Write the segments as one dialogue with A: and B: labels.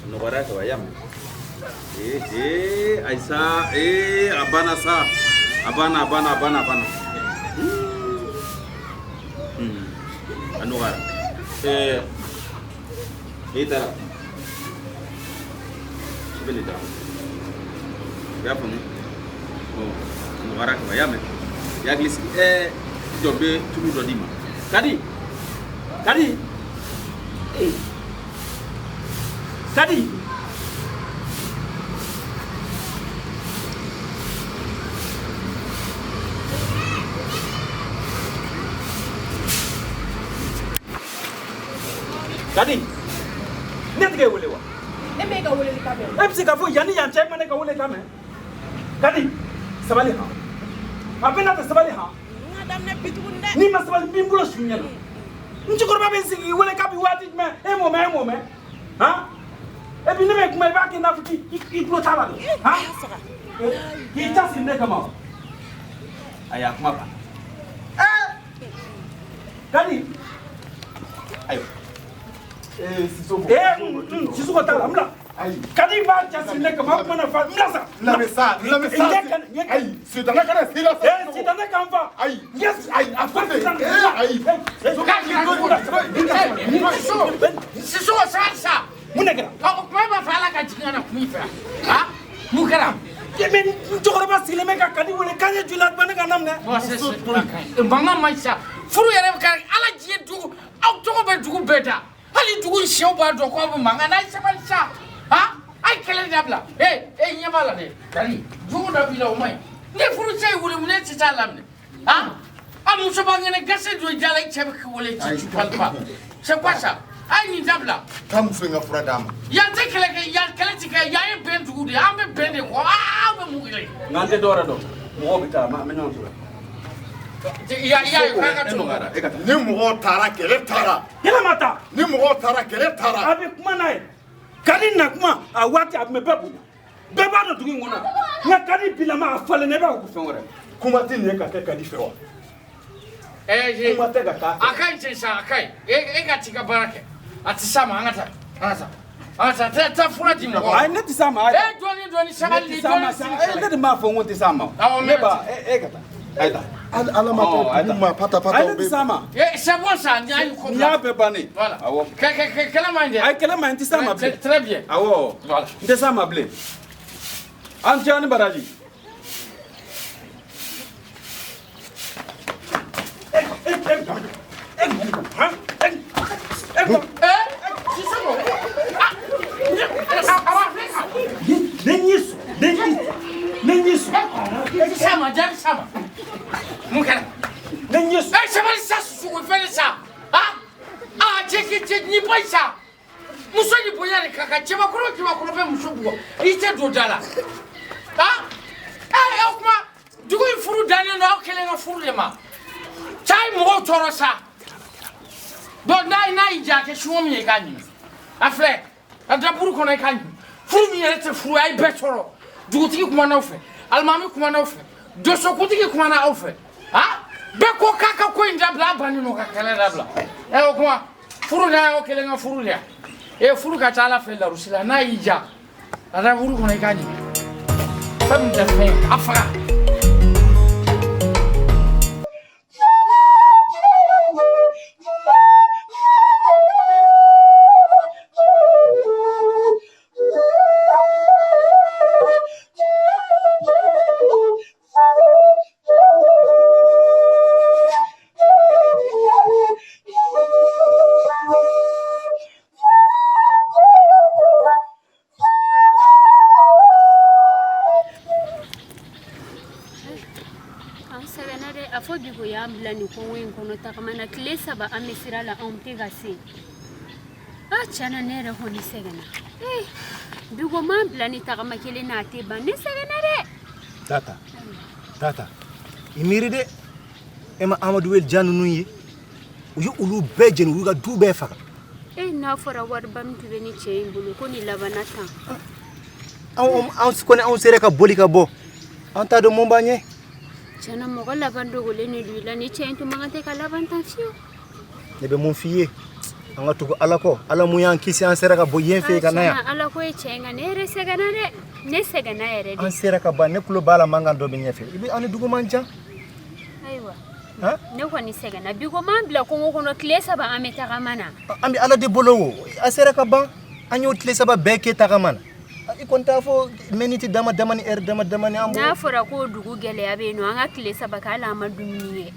A: Nogara ka bayam. Aisa, abana sa. Abana. Nogara. Ita. Belita. Ya pun. Nogara ka bayam. Ya glis jobe tulu do dima. Kadi. Kadi. Kadi. Net ke wole wa.
B: E me ka wole ka me.
A: E psi ka fo yani yan check mane ka wole ka me. Kadi. Sabali ha. Apena ta sabali ha.
B: Ngadam na bitunde.
A: Ni ma sabali bimbulo sunyalo. Nchukuru ben sigi wole ka bi wati me. E mo me. Ha? E bi ne me kuma ba ke na fuki iklo taba do. Ha? Ki ta sin ne kama. Aya kuma ba. Kadi. Ayo. Sisuko tala mla. Kadi ba jasi ne kama kuma na fa mlasa.
C: La mesa. Ay, si dana kana sila.
A: Si dana kan fa.
C: Ay.
A: Yes, ay.
C: Afate. Ay.
D: Sisuko sa.
A: Munekera.
D: Ko ba fa la ka jingana kumifa. Ha? Mukara.
A: Yemen chokoro ba sile me ka kadi wole kanye julat bana ka namne.
D: Manga maisha. Furu yere ka ala jiye dugu. Au to ba dugu beta. Hali dugu shio ba do ko manga na isa. Ha? Ai kele dabla. Nyabala ne. Kali. Dugu da bila o mai. Ne furu sai wole mun ne tita lamne. Ha? Amu so bangene gase do jala chebe ko wole ci palpa. C'est quoi ça? Ai ni dabla.
C: Kam fenga fura dama.
D: Ya te kele tika ya e ben dugu de ambe ben de ko be mugile.
A: Ngante dora do. Mo bita ma menyon so.
D: Ya ka to.
C: Ni mo tara kele tara.
A: Yela mata.
C: Ni mo tara kele tara.
A: Abi kuma nae. Kadi na kuma a wati ab me bebu. Beba do dugu ngona. Nga kadi bilama afale ne ba ku fenwore.
C: Kuma tin ne ka ke kadi fewa. Kuma te ga ka.
D: Akai tsa akai. Ka tika barake. Atisama angata. Ta fura di mo.
A: Ai ne tisama ai.
D: Doni sama li doni.
A: Ne de ma fo ngonti sama. Ne ba kata. Aita.
C: Ala ma pata.
A: Ai ne tisama.
D: C'est bon ça, n'y a eu
A: Ni a be bani.
D: Voilà.
A: Awo.
D: Quel mande.
A: Ai kala ma tisama ble.
D: Très bien.
A: Awo.
D: Voilà.
A: Tisama ble. Antiani baraji.
D: Sama. Mukara. Sama sa su ko fele sa. Ha? Cheki ni paisa. Muso ni boya ni kaka chema kuro be muso go. Ite do dala. Ha? Okuma. Dugu furu dani no kele no furu le ma. Chai mo toro sa. Do na ija ke shuo mi ka ni. Afle. Adaburu kono ka ni. Furu mi yere te furu ai be toro. Dugu tiki kuma na ofe. Almami kuma na ofe. Doso kutiki kuma na ofe. Ha? Be ko kaka ko inda bla bani no ka kele dabla. Okuma. Furu na o kele nga furu le. Furu ka tala fe la rusila na ija. Adaburu kono ka ni. Fam da fe afra.
E: Ni ko wen kono takamana klesa ba amesira la ontega si chana nere honi segana dugo man plani takama kele na te ba ne segana de
F: tata imiri de ema Amadou wel janu nuyi uyu ulu bejen uga du be faka
E: na fora war bam tu beni che bulu ko ni labanata
F: on se connaît on sere ka bolika bo anta do mombanye
E: chana mo la bando gole ni lui la ni che tu mangate ka labantation
F: nebe mon fille anga tugu alako ala muyan kisi an sera ka bo yen fe kana ya
E: ala ko e chenga ne re segana de ne segana yere de
F: an sera ka ba ne kulo bala manga do be nyefe ibi an dugu manja
E: aywa
F: ha
E: ne ko ni segana bi ko man bla ko no klesa ba ameta kamana
F: ambi ala de bolowo a sera ka ba anyo klesa ba beke ta kamana ikonta fo meniti dama ni ambo
E: na fura ko dugu gele abe no anga klesa ba kala madumni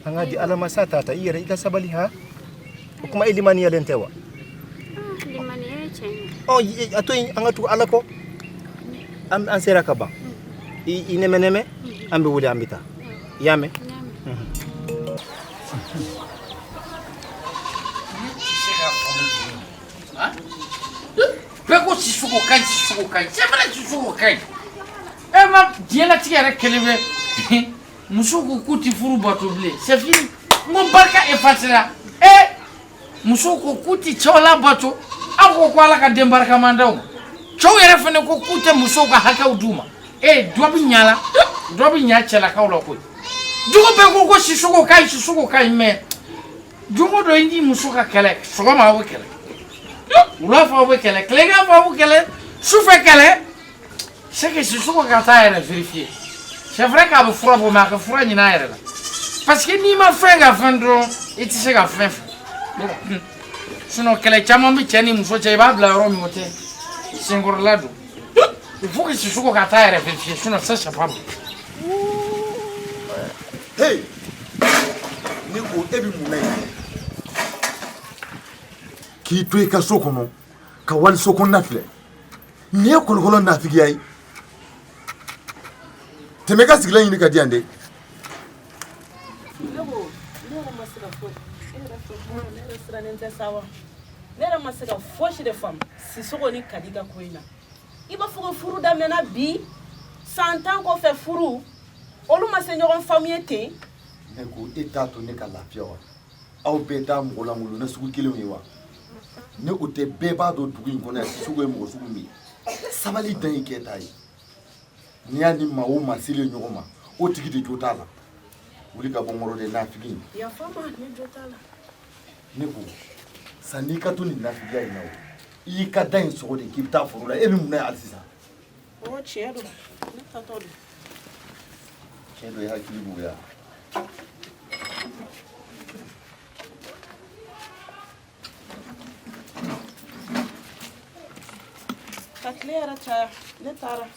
F: anga di ala masata ta iyere ita sabali ha kuma ilimani yalentewa
E: limani yechen
F: ato anga tu alako an sera ka ba inemeneme ambe wuli ambita yame
D: Pego sisuko kai sebra sisuko kai ema diela tiere kelebe musuko kuti furu batoble c'est fini mon barka efasira musuko kuti chola bato ako kwala ka dembarka mandaw chow yere fene ko kute musuko haka uduma dobi nya chela kawlo ko dugo be ko sisuko kai me dugo do indi musuka kele sogo ma wo kele Ula fa wo kele klega fa wo kele souffre kele c'est que ce soit quand ça est vérifié c'est vrai qu'à vous frapper ma que frère ni na yere parce que ni ma frère ga fandro et tu sais ga fin sinon kele chama mi cheni muso che ba bla ro mi mote singor lado il faut que ce soit quand ça est vérifié sinon ça c'est pas bon
C: hey ni ko ebi munai ki to ka sokono ka wal sokon nafle ni ko ko na figi yayi teme ka sigla yini ka diande
B: nera masika foshi de femme si soko ni kadiga koina iba fugo furu damena bi 100 ans ko fait furu olu masenyoron famille te
C: ne ko eta to ne ka lafia wa aw beta mugola ngulu na sugu kilo ni wa ne o te beba do dugu in kona sugu e mugo sugu mi sabali dan iketa yi ni ani ma o masile nyoma o tigi de jotala wuli ka bongoro de na figi
B: ya fama ni jotala
C: ne ko sani ka to ni na figi ai nawo I ka dan so de kipta furula e bi mun na alsisa
B: o chedo ne tatodo
C: chedo ya kilibu ya
B: Taklera cha netara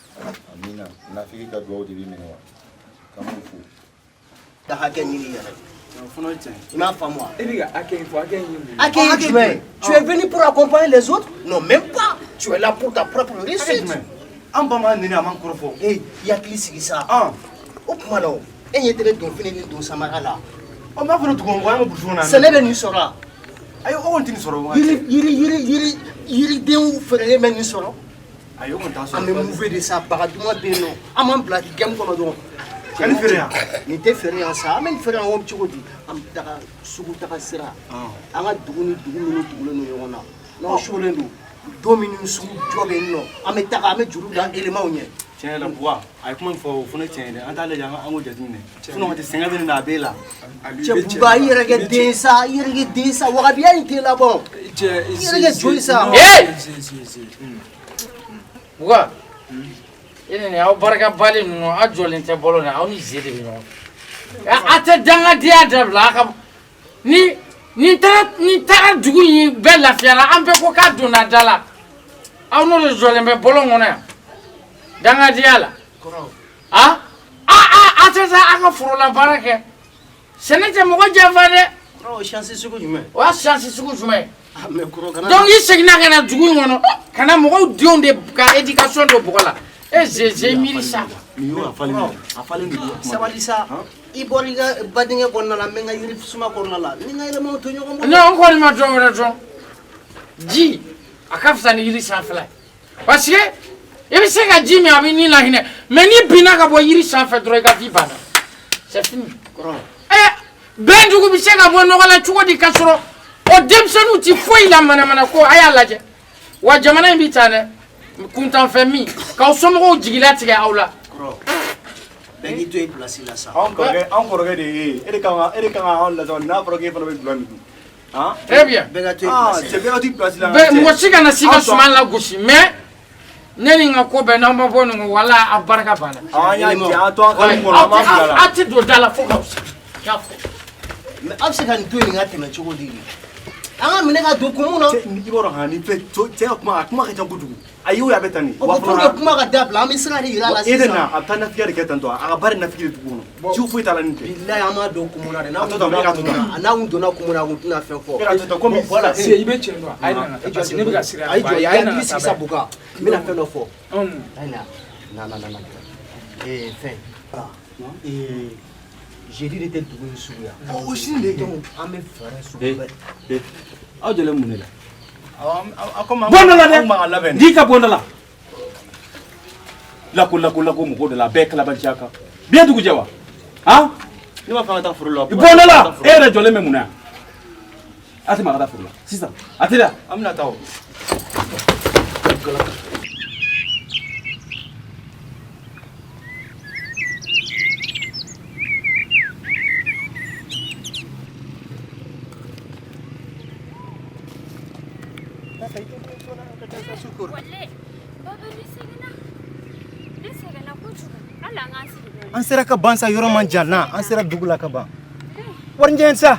C: amina na figi ka duwa de bi menwa kamu fu
G: da haken ni yara n'a pas moi. Tu es venu pour accompagner les autres? Non, même pas. Tu es là pour ta propre réussite. Hey, il y a qui c'est ça? Hop, malo. Et il y a des gens qui viennent de Samarala. Ce n'est pas une sora. Il dit où faire les mêmes sora. On me mouver de ça, paradis-moi de non. On m'a blagué, gamme comme donc. Ni te fere en ça mais fere en petit côté am taka sugu taka sira anga duguni no yona no shole ndo domini sugu jobe no am taka am juru da élément onye
F: tiens la bois ay kuma fo fo ne tiens de anta le janga ango jatine sinon te senga de na bela
G: che buba yirege desa wa bien te la bon yirege joy ça
D: buga ini aw baraka bali no ajolin te bolo na aw ni zede bi no ate danga dia dabla ka ni tara dugu yi be lafiara ambe ko ka dona dala aw no le jolin be bolo ngona danga dia la ate za aka furula baraka senete mo ko javade
G: chance sugu jume
D: wa chance sugu jume
G: mais kuro kana
D: donc yi segna kana dugu ngono kana mo ko dionde ka éducation do bokola j'ai mis ça.
G: Ça va dire ça. Il boit les badingues qu'on a la main à y suma qu'on a là. Ni n'a pas tenu comme.
D: Non, encore il m'a donné. Dis, à quoi ça n'y sans fly. Parce que, il me sait que Jimmy mais avec ni la hine. Mais ni bina ka boy iri sans fait droit ka vibana. C'est fini. Ben du coup, il sait que bon on la chuko di kasoro. O demson ou ti foi la mana ko ayala je. Wa jamana mbitane. Kuntan famille quand sommes jigila tiga awla
G: ben il doit placer là ça
C: encore de e de kanga on la zone na projet pour le plan
D: Très bien.
F: C'est bien tu place là.
D: Moi si kana sika suma la gosi mais neni nga ko be na ma bonu wala abaraka bana.
F: Ya to kan ko na ma bula.
D: Ati do dala fo ka.
G: Mais abse kan to ni ngate na choko dili. Anga mine ka do kumuna.
F: Ni boro hani pe to te kuma ka jangudu. Ayu ya betani.
G: Wa fura kuma ka dabla ami sira ri ira la sisa.
F: Edena atana fikiri ketanto aga bari na fikiri tukuno. Chu fu itala nite.
G: Billahi ama do kumuna de na na undo na kumuna na fen fo.
F: Voilà,
D: c'est ibe chendo. Aina na parce ne be ka sira.
G: Aina na sisa buka. Mina fen no fo. Aina. Na. Fin. J'ai dit de tel tout une souya.
F: Oh, chinde.
G: Donc, à mes frères souya.
F: Aw jele munela.
A: Bondala de. Dika bondala. Lako mo de la bec la banchaka. Bien dugu jawa. Hein?
F: Ni ma fanga ta furu la.
A: Bondala. Era jole me muna. Ati ma kada furu la. Sisa. Atira.
F: Amna taw. An sera ka ban sa yɔrɔ man jan na an sera dugu la ka ban warijɛ sa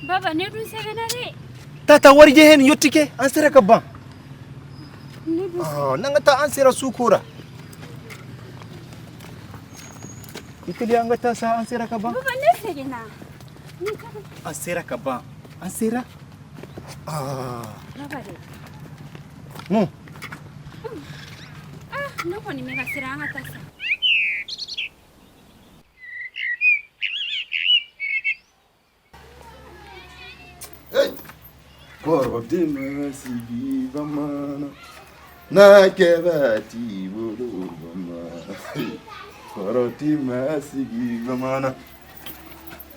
E: baba ne dun sɛgɛnna dɛ
F: tata warijɛ hen yottike an sera ka ban nan ka taa an sera su kora itali an ka taa sa an sera ka ban
E: baba ne sɛgɛnna
F: an sera ka ban an sera
E: baba de
F: mun
E: ne kɔni bɛ ka siran an ka taa sa
C: Kɔrɔti ma sigi bamanan n'a kɛra ti bolo bamanan kɔrɔti ma sigi bamanan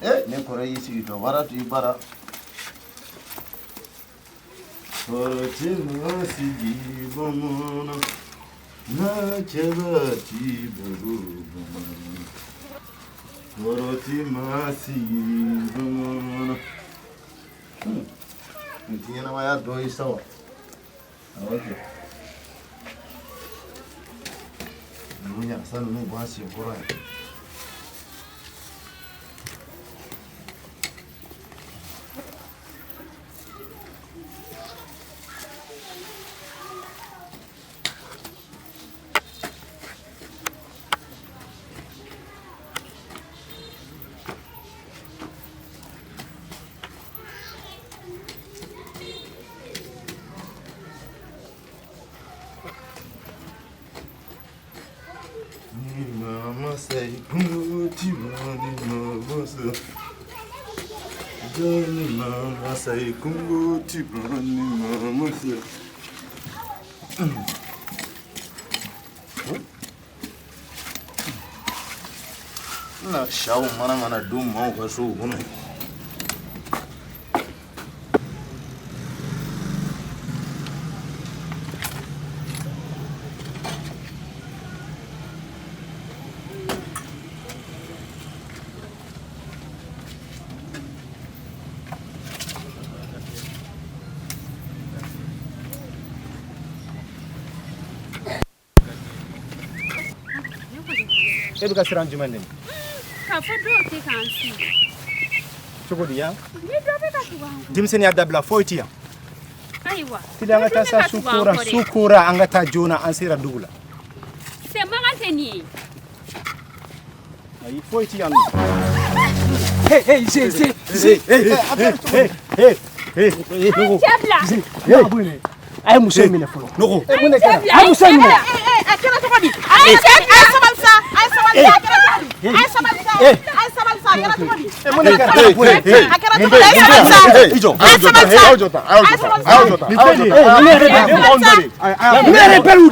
C: ne kɔrɔ y'i sigi dɔ bara to i bara kɔrɔti ma sigi bamanan n'a kɛra ti bolo bamanan kɔrɔti ma sigi bamanan. Tinha na maior dois só. Ok. Não ia só no bom assim por aí. Say kumoti mani mama say Johnny mama say kumoti mani mama say Na shawo mana dum mau ka so gune
F: e bɛ ka siran jumɛn de
E: k'a fɔ dɔw tɛ k'an si
F: cogo di yan
E: ni dɔ bɛ ka tugu an kɔ
F: denmisɛnninya dabila foyi ti yan
E: ayiwa
F: tili an ka taa sa su kora an ka taa joona an sera dugu la
E: sɛmakan tɛ nin ye
F: ayi foyi ti yan
E: cɛ bila
F: a ye muso in minɛ fɔlɔ nɔgɔ
E: a ye muso minɛ
B: a kɛra cogo di a ye sabali sa a ye sabali sa a kɛra cogo di a ye sabali sa a ye sabali sa a kɛra cogo di
F: mun de kɛra a kɛra cogo di
B: a ye sabali sa a ye sabali sa
F: a y'o jɔta ne yɛrɛ bɛ wuli ne yɛrɛ bɛ wuli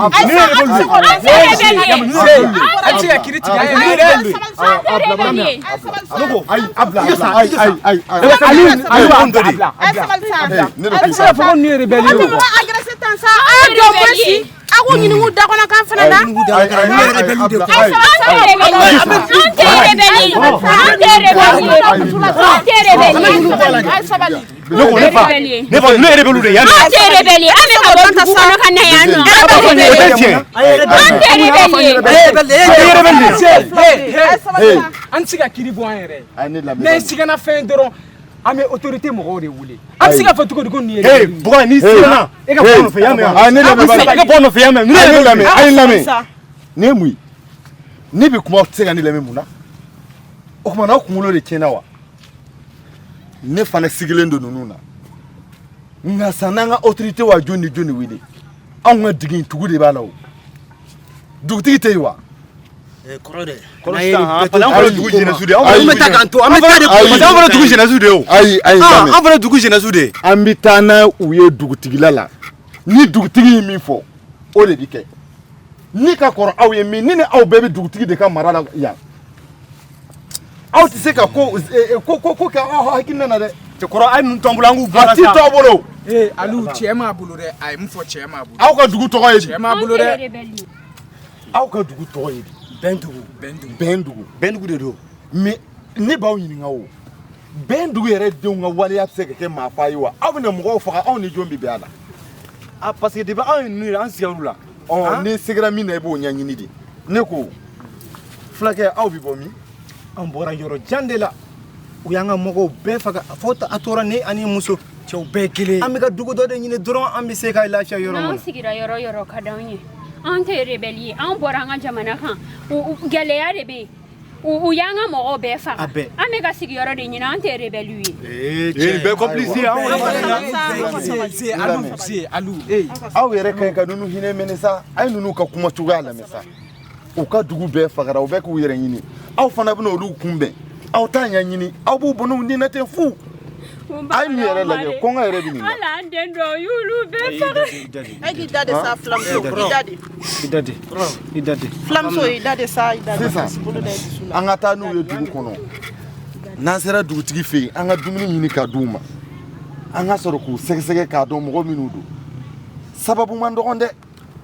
D: a tɛ ka kiri tigɛ a ye
F: nɔgɔ ayi a bila
B: a ye sabali sa
F: ne de ko sa
B: a tɛ mɔgɔ agressé tan sa a ye dɔ bɔsi a ko ɲini k'u da kɔnɔ k'an fana da.
A: An se ka kiri bɔ an yɛrɛ ne sigana fɛn dɔrɔn an bɛ autorité mɔgɔw de wele an bɛ se ka fɔ cogo di ko nin ye
F: Bugan ni sigana e ka bɔ nɔfɛ yan mɛn ne ka bɔ nɔfɛ yan mɛn ne lamɛn a ye lamɛn ne mun ye ne bɛ kuma tɛ se ka ne lamɛn mun na o kuma na kunkolo de tiɲɛna wa ne fana sigilen don ninnu na nka san n'an ka autorité wa jɔn ni jɔn de wele anw ka digi tugu de b'a la o dugutigi tɛ yen wa
G: kɔrɔ dɛ
F: an fana dugu jeunesse de ye
G: an bɛ taa k'an to an bɛ taa de
F: parce que an fana dugu jeunesse de ye o
C: ayi
F: an fana dugu jeunesse de ye an bɛ taa n'a u ye dugutigila la ni dugutigi ye min fɔ o de bɛ kɛ ni ka kɔrɔ aw ye min ni aw bɛɛ bɛ dugutigi de ka mara la yan aw tɛ se ka ko kɛ aw hakilina na dɛ cɛkɔrɔ a ye ninnu t'an bolo an k'u bɔ a la sa a ti t'aw bolo
A: Aliou cɛ m'a bolo dɛ a ye mun fɔ cɛ m'a bolo
F: aw ka dugu tɔgɔ ye di
A: cɛ m'a bolo dɛ
F: aw ka dugu tɔgɔ ye di bɛndugu de don mais ne b'aw ɲininka o bɛndugu yɛrɛ denw ka waleya bɛ se ka kɛ maa fa ye wa aw bɛna mɔgɔw faga aw ni jɔn bɛ bɛn a la a parce que depuis anw ye ninnu ye an sigir'u la ni sigira min na i b'o ɲɛɲini de ne ko fulakɛ aw bɛ bɔ min
G: an bɔra yɔrɔ jan de la u y'an ka mɔgɔw bɛɛ faga fo a tora ne ani muso cɛw bɛɛ kelen an bɛ ka dugu dɔ de ɲini dɔrɔn an bɛ se ka lafiya yɔrɔ min na
E: n'an sigira yɔrɔ yɔrɔ ka d'anw ye an tɛ rebelle ye an bɔra an ka jamana kan gɛlɛya de bɛ yen u y'an ka mɔgɔw bɛɛ faga an bɛ ka sigiyɔrɔ de ɲini an tɛ rebelle ye
F: bɛɛ complice ye
A: Aliou
F: aw yɛrɛ ka ɲi ka ninnu hinɛ minɛ sa a ye ninnu ka kuma cogoya lamɛn sa u ka dugu bɛɛ fagara u bɛ k'u yɛrɛ ɲini aw fana bɛna olu kunbɛn aw t'a ɲɛɲini aw b'u bɔnɛw ni na tɛ fu a ye nin yɛrɛ lajɛ kɔngɔ yɛrɛ bɛ nin na
E: ala an den dɔw y'olu bɛɛ faga
B: e k'i da de sa fulamuso i da de fulamuso i da de sa i da de
F: sisan an ka taa n'u ye dugu kɔnɔ n'an sera dugutigi fɛ yen an ka dumuni ɲini ka d'u ma an ka sɔrɔ k'u sɛgɛsɛgɛ k'a dɔn mɔgɔ minnu don sababu man dɔgɔn dɛ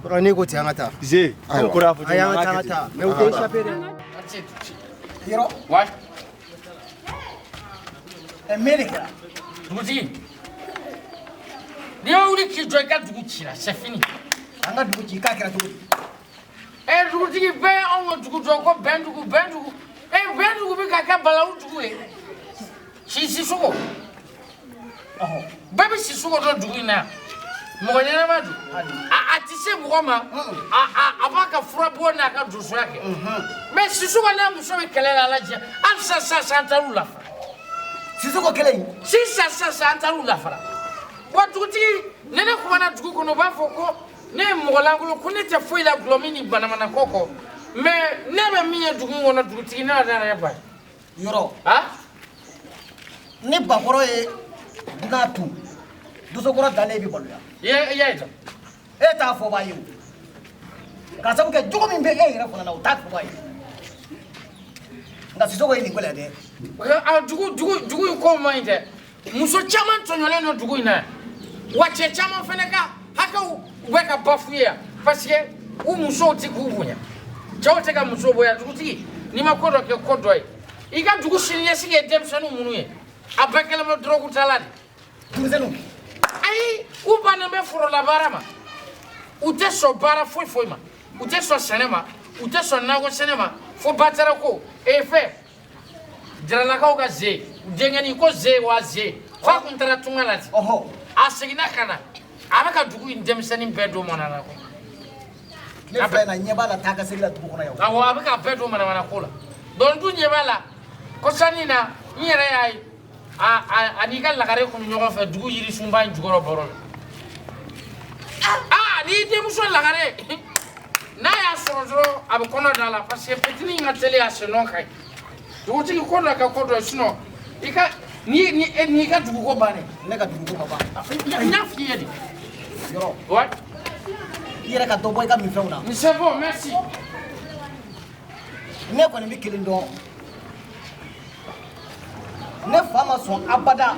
G: kɔrɔ ne ko ten an ka taa
F: je an kɔrɔ
G: a y'an ka taa an ka taa mais u tɛ échappé dɛ yɔrɔ
D: wa
G: mɛn de kɛra
D: dugutigi n'i ma wuli k'i jɔ i ka dugu ci la c'est fini
G: an ka dugu ci k'a kɛra cogo di
D: dugutigi bɛɛ ye anw ka dugu jɔ ko bɛndugu bɛndugu bɛ ka kɛ balawu dugu ye Sissoko bɛɛ bɛ Sissoko dɔn dugu in na yan mɔgɔ ɲɛnama don a tɛ se mɔgɔ ma a b'a ka furabɔ n'a ka donsoya kɛ mais Sissoko n'a muso bɛ kɛlɛ la a lajɛ hali sisan an taar'u la fara
G: Sissoko kɛlɛ in
D: sisan an taar'u la fara wa dugutigi ni ne kumana dugu kɔnɔ u b'a fɔ ko ne ye mɔgɔ lankolon ko ne tɛ foyi la gulɔmi ni banamana ko kɔ mais ne bɛ min ye dugu in kɔnɔ dugutigi ne yɛrɛ yɛrɛ ba ye
G: yɔrɔ ne bakɔrɔ ye dunan tu dosokɔrɔ dalen bɛ baloya
D: i y'a ye tan
G: e t'a fɔ b'a ye o k'a sabu kɛ jogo min bɛ e yɛrɛ fana na o t'a fɔ b'a ye nka Sissoko ye nin ko la dɛ
D: dugu in ko man ɲi dɛ muso caman tɔɲɔlen don dugu in na wa cɛ caman fana ka hakɛw u bɛ ka bafu ye yan parce que u musow tɛ k'u bonya cɛw tɛ ka musow bonya dugutigi n'i ma ko dɔ kɛ ko dɔ ye i ka dugu siniɲɛsigi ye denmisɛnninw minnu ye a bɛɛ kɛlen bɛ dɔrɔgu tala de
G: denmisɛnninw
D: ayi u bannen bɛ forolabaara ma u tɛ sɔn baara foyi foyi ma u tɛ sɔn sɛnɛ ma u tɛ sɔn nakɔ sɛnɛ ma fo batara ko fɛ jaralakaw ka ze denkɛnin ko ze wa ze f'a kun taara tunga la ten a seginna ka na a bɛ ka dugu in denmisɛnnin bɛɛ don manana ko
G: ne fɛ na ɲɛ b'a la taa ka segin la dugu kɔnɔ yan
D: awɔ a bɛ ka bɛɛ don manamana ko la donc n dun ɲɛ b'a la kɔsani na n yɛrɛ y'a ye a n'i ka lagare kun ɲɔgɔn fɛ dugu yirisunba in jukɔrɔ bɔrɔ la n'i denmuso lagare n'a y'a sɔrɔ dɔrɔn a bɛ kɔnɔ da la parce que fitinin in ka teli a senɔn ka ɲi dugutigi ko dɔ kɛ ko dɔ sinon i ka n'i ka duguko bannen
G: ne ka duguko ma ban
D: n y'a f'i ye de
G: yɔrɔ
D: ouais
G: i yɛrɛ ka dɔ bɔ i ka minfɛnw na
D: c'est bon merci
G: ne kɔni bɛ kelen dɔn ne fa ma sɔn abada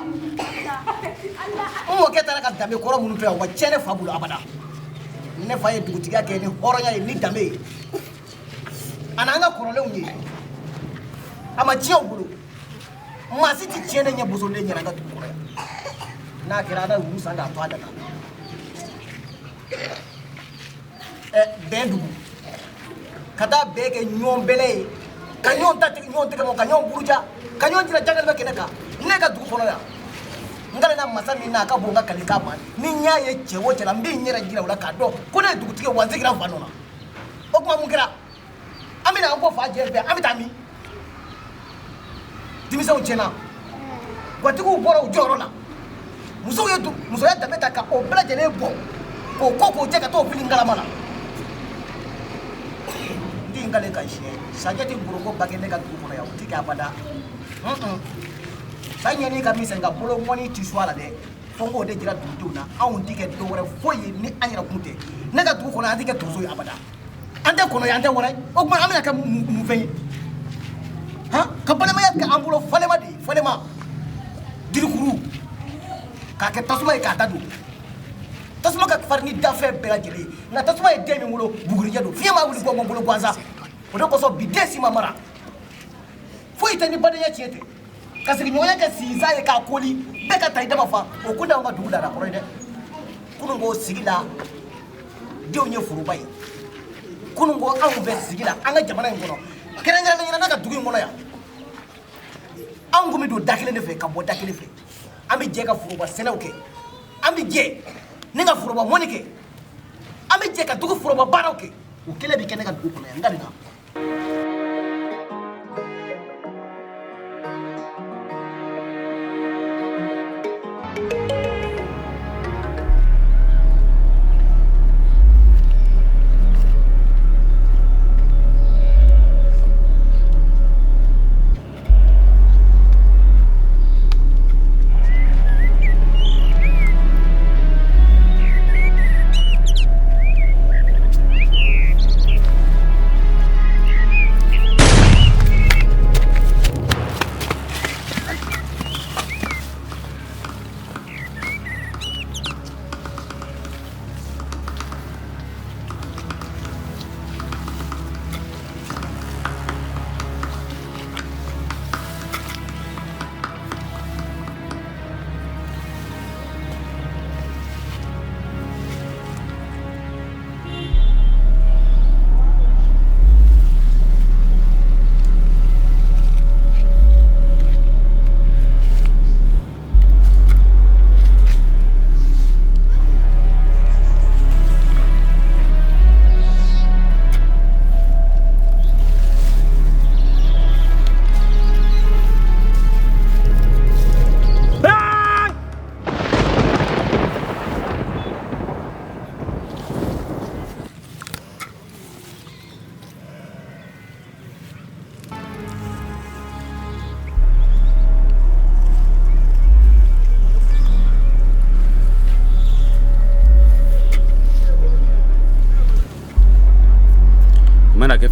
G: n mɔkɛ taara ka danbe kɔrɔ minnu to yan wa tiɲɛ ne fa bolo abada ne fa ye dugutigiya kɛ ni hɔrɔnya ye ni danbe ye a n'an ka kɔrɔlenw ye a ma tiɲɛ u bolo maa si tɛ tiɲɛ ne ɲɛ bosolen ɲɛna an ka dugu kɔnɔ yan n'a kɛra ala y'u san k'a to a dana bɛn dugu ka taa bɛɛ kɛ ɲɔgɔn bɛlɛ ye ka ɲɔgɔn ta ɲɔgɔn tɛgɛ ma ka ɲɔgɔn buruja ka ɲɔgɔn jira jagɛlɛ bɛ kɛnɛ kan ne ka dugu kɔnɔ yan n kana na masa min na a ka bon n ka kalikan ma ni n y'a ye cɛ o cɛ la n bɛ n yɛrɛ jira o la k'a dɔn ko ne ye dugutigi wa n seginna fa nɔ na o tuma mun kɛra an bɛna an bɔ fa jɛ fɛ an bɛ taa min denmisɛnw tiɲɛna gwatigiw bɔra u jɔyɔrɔ la musow ye musoya danbe ta ka o bɛɛ lajɛlen bɔ k'o kɔ k'o jɛ ka t'o fili n galama la n den k'ale ka siɲɛ sajɛ tɛ boroko ba kɛ ne ka dugu kɔnɔ yan o tɛ kɛ abada sa ɲɛni ka min sɛn ka bolo mɔni ti su a la dɛ fo n k'o de jira dugudenw na anw tɛ kɛ dɔ wɛrɛ foyi ye ni an yɛrɛ kun tɛ ne ka dugu kɔnɔ an tɛ kɛ tonso ye abada an tɛ kɔnɔ ye an tɛ wɛrɛ o tuma an bɛna kɛ mun fɛn ye ka balimaya kɛ an bolo falema de ye falema dirikuru k'a kɛ tasuma ye k'a da don tasuma ka farin ni dafɛn bɛɛ lajɛlen ye nka tasuma ye den min wolo bugurijɛ don fiɲɛ m'a wuli bɔ bolo gansan o de kosɔn bi den si ma mara foyi tɛ ni badenya tiɲɛ tɛ ka sigiɲɔgɔnya kɛ sinsan ye k'a koli bɛɛ ka ta i dama fa o kun t'anw ka dugu dara kɔrɔ ye dɛ kunun ko sigi la denw ye foroba ye kunun ko anw bɛ sigi la an ka jamana in kɔnɔ kɛrɛnkɛrɛnnenya la ka dugu in kɔnɔ yan anw kun bɛ don da kelen de fɛ ka bɔ da kelen fɛ an bɛ jɛ ka foroba sɛnɛw kɛ an bɛ jɛ ne ka foroba mɔni kɛ an bɛ jɛ ka dugu foroba baaraw kɛ o kɛlen bɛ kɛ ne ka dugu kɔnɔ yan n ka nin na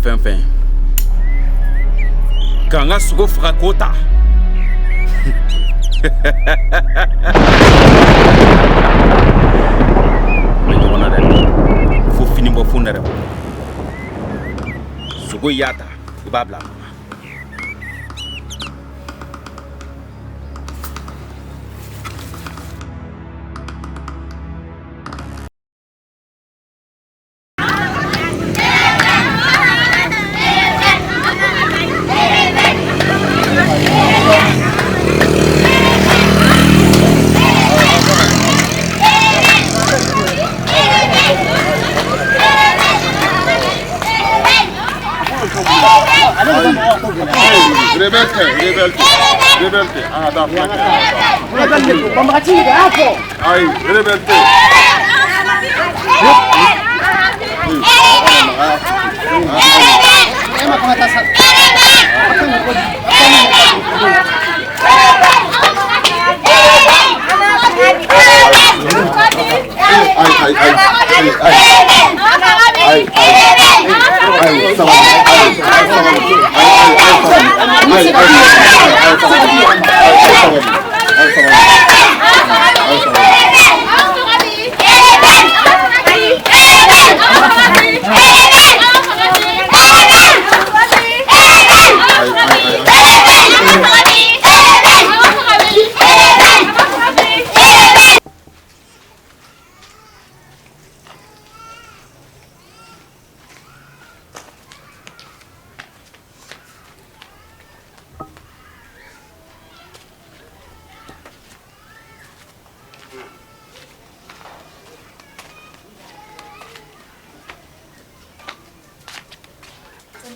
A: fɛn fɛn k'an ka sogo faga k'o ta ma ɲɔgɔn na dɛ fo fini bɔ fo nɛrɛ sogo y'a ta i b'a bila
F: Rebelte, ah, da
G: Rebelte, combattivo, ecco!
F: Ai, rebelte!
G: Ma come sta salendo?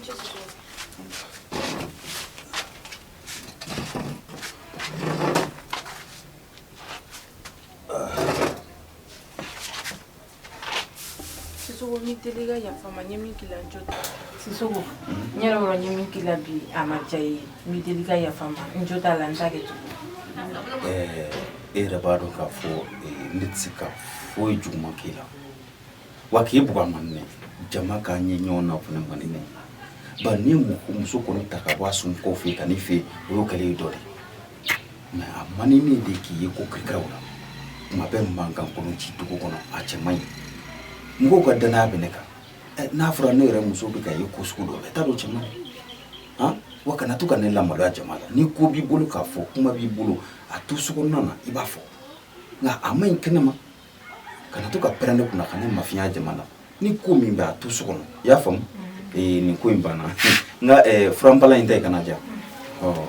H: Sisoko mi teliga ya fama nyemi kila njota. Sisoko nyera wala nyemi kila bi amajai mi teliga ya fama njota la ndage tu.
A: Rabado ka fo nitsika fo juma kila. Waki buga manne jama ka nyona funa manine. Ba ni muso kono takawa sun ko fe kanife yo kale dole. Na manine de ki yeko krikrawla. Mabe manga kono chituko kono achemai. Ngo ga dana beneka na fura ne re muso bi ka yeko skudo ta do chema ha waka na tuka ne lamalo ya jamala ni ko bi bolo ka fo kuma bi bolo atusu ko nana ibafo na amai kenema kana tuka prende kuna kana mafia jamala ni ko mi ba atusu ko ya fam ni ko imbana nga frambala indai kana ja oh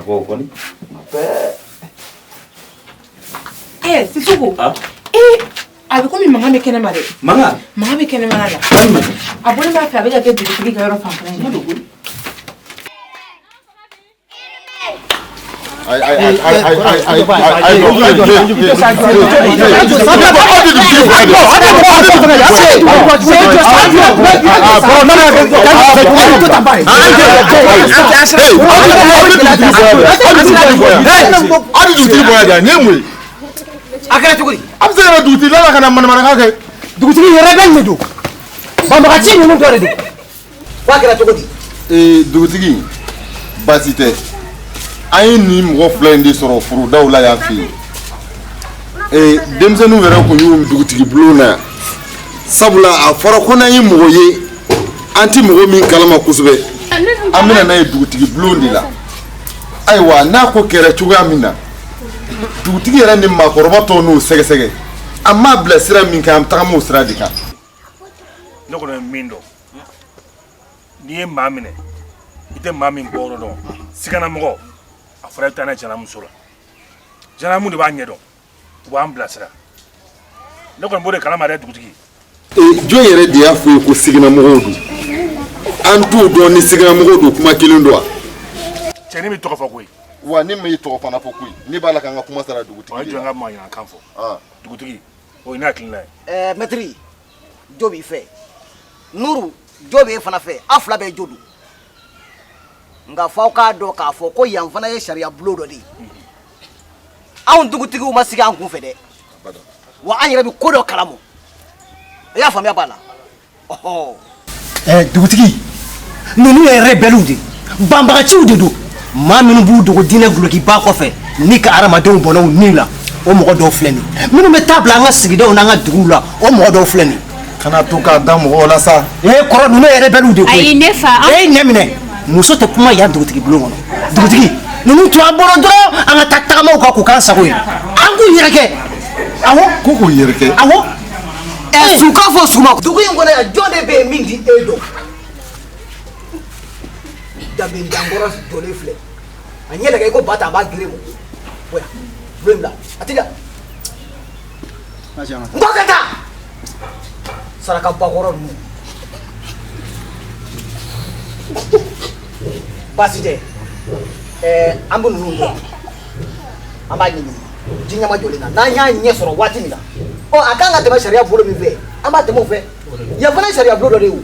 A: Koni
H: Sisuku abi komi manga me kene mare manga me kene mara la abone ma fa beja ke diri ga ro fam fam
F: Ayi ni mɔgɔ fila in de sɔrɔ furu daw la yan fɛ yen denmisɛnninw yɛrɛ kun y'u dugutigi bulon na yan sabula a fɔra ko n'an ye mɔgɔ ye an ti mɔgɔ min kalama kosɛbɛ an bɛna n'a ye dugutigi bulon de la ayiwa n'a ko kɛra cogoya min na dugutigi yɛrɛ ni maakɔrɔba tɔw n'o sɛgɛsɛgɛ an m'a bila sira min kan an bɛ tagama o sira de kan.
I: Ne kɔni ye min dɔn n'i ye maa minɛ i tɛ maa min bɔyɔrɔ dɔn sigana mɔgɔ a fɔra i bɛ taa n'a ye janamuso la janamu de b'a ɲɛ dɔn u b'an bilasira ne kɔni b'o de kalama dɛ dugutigi.
F: Jɔn yɛrɛ de y'a fɔ ye ko siginamɔgɔw don an t'o dɔn ni siginamɔgɔw don kuma kelen don wa.
I: cɛnin bɛ tɔgɔ fɔ koyi.
F: wa ni ma i tɔgɔ fana fɔ koyi ne b'a la k'an ka kuma sara dugutigi.
I: o ye jɔn ka maɲinakan fɔ dugutigi o ye ne hakilina ye.
G: Maître jo b'i fɛ Nuru jo b'e fana fɛ a fila bɛɛ jo don nka f'aw k'a dɔn k'a fɔ ko yan fana ye sariya bulon dɔ de ye anw dugutigiw ma sigi an kun fɛ dɛ wa an yɛrɛ bɛ ko dɔ kalama i y'a faamuya b'a la. Dugutigi ninnu ye rebelles de banbagaciw de don maa minnu b'u dogo diinɛ gulokiba kɔfɛ ni ka adamadenw bɔnnaw ni la o mɔgɔ dɔw filɛ nin minnu bɛ taa bila an ka sigidaw n'an ka duguw la o mɔgɔ dɔw filɛ nin. kana to k'a da mɔgɔw la sa. kɔrɔ ninnu ye rebelles de koyi.
E: ayi ne fa.
G: ɲɛ minɛ muso tɛ kuma yan dugutigi bulon kɔnɔ dugutigi ninnu tun an bolo dɔrɔn an ka taa tagamaw kan k'u k'an sago ye an k'u yɛrɛkɛ awɔ.
F: ko k'u yɛrɛkɛ.
G: awɔ. su ka fɔ su ma dugu in kɔnɔ yan jɔn de bɛ yen min ti e dɔn dabendankɔrɔ jɔlen filɛ a ɲɛ lajɛ i ko ba ta a b'a gere mɔ bonya bulon bila a ti da n ko ka taa saraka bakɔrɔ ninnu baasi tɛ an bɛ ninnu dɔn an b'a ɲini ji ɲama jɔlen na n'an y'a ɲɛ sɔrɔ waati min na a kan ka tɛmɛ sariya bolo min fɛ an b'a tɛmɛ o fɛ yan fana ye sariya bolo dɔ de ye o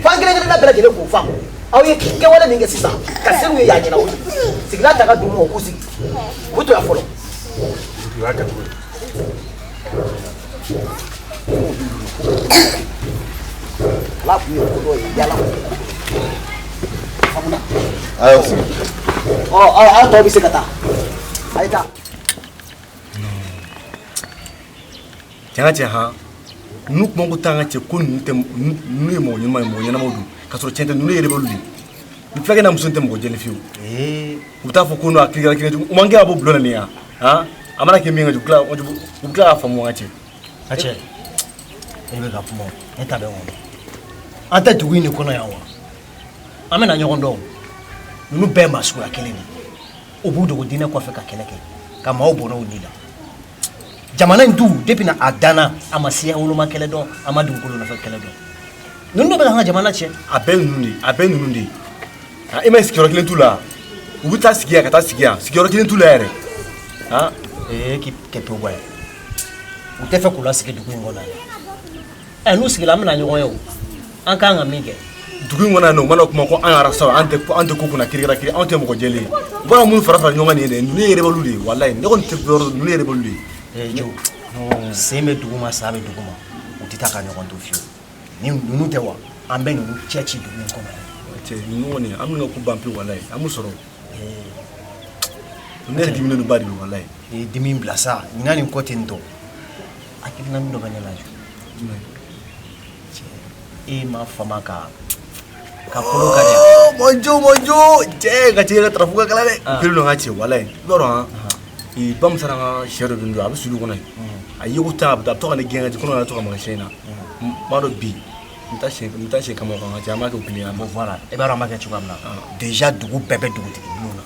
G: fan kelen kelenna bɛɛ lajɛlen k'o faamu aw ye kɛwale min kɛ sisan ka se n'u ye y'a ɲɛna o sigida ta ka dugu ma o k'u sigi u bɛ to yan fɔlɔ. ala kun ye ko dɔ ye yala faamuna.
F: a y'aw sigi.
G: aw tɔw bɛ se ka taa a ye taa.
F: tiɲɛ tiɲɛ han ninnu kuma ko taa an ka cɛ ko ninnu ye mɔgɔ ɲuman ye mɔgɔ ɲɛnamaw don ka sɔrɔ tiɲɛ tɛ ninnu ye rebelles de ye ni fulakɛ n'a muso tɛ mɔgɔ jɛlen fiyewu u bɛ taa fɔ ko a kirikara kelen u man kɛ ka bɔ bulon na nin yan han a mana kɛ min kɛ u bɛ tila k'a faamu an ka cɛ.
G: a cɛ e bɛ ka kuma e ta bɛ kɔnɔ an tɛ dugu in de kɔnɔ yan wa an bɛna ɲɔgɔn dɔn ninnu bɛɛ ma suguya kelen de o b'u dogo diinɛ kɔfɛ ka kɛlɛ kɛ ka maaw bɔnɛ u ni la jamana in dun depuis na a danna a ma siya woloma kɛlɛ dɔn a ma dugukolo nɔfɛ kɛlɛ dɔn ninnu bɛ ka an ka jamana tiɲɛ
F: a bɛɛ ninnu de a bɛɛ ninnu de e ma sigiyɔrɔ kelen t'u la u bɛ taa sigi yan ka taa sigi yan sigiyɔrɔ kelen t'u la yɛrɛ
G: k'i kɛ to bɔ ye u tɛ fɛ k'u lasigi dugu in kɔnɔ dɛ n'u sigila an bɛna ɲɔgɔn ye o an kan ka min kɛ
F: dugu in kɔnɔ yan nɔ u mana kuma ko an yɛrɛ sawa an tɛ ko kunna kirikira kiri anw tɛ mɔgɔ jɛlen ye u bɔra minnu fara fara ɲɔgɔn kan nin ye dɛ ninnu ye rebelle de ye walayi ne kɔni tɛ yɔrɔ ninnu ye rebelle de ye
G: jo sen bɛ dugu ma sa bɛ dugu ma u tɛ taa ka ɲɔgɔn to fiyewu ni ninnu tɛ wa an bɛ ninnu cɛ ci dugu in kɔnɔ
F: cɛ ninnu kɔni an bɛna ko ban pewu walayi an b'u sɔrɔ ne yɛrɛ diminen ba de don walayi
G: dimi bila sa ɲinan nin ko ten tɔ hakilina min dɔ bɛ ne la e ma fama ka kolo ka dɛ
F: mɔjo cɛ ka cɛ yɛrɛ tarafu ka kala dɛ kelen don ka cɛ walayi i b'a dɔn bamusa ka sɛ dɔ dun don a bɛ sulu kɔnɔ a yeko ta a bɛ to ka ne gɛn ka kɔnɔ na to ka magasɛn na n b'a dɔn bi n taa sɛ kama kan ka cɛ an b'a kɛ o kelen
G: bon voilà e b'a dɔn an b'a kɛ cogoya min na déjà dugu bɛɛ bɛ dugutigi bulon na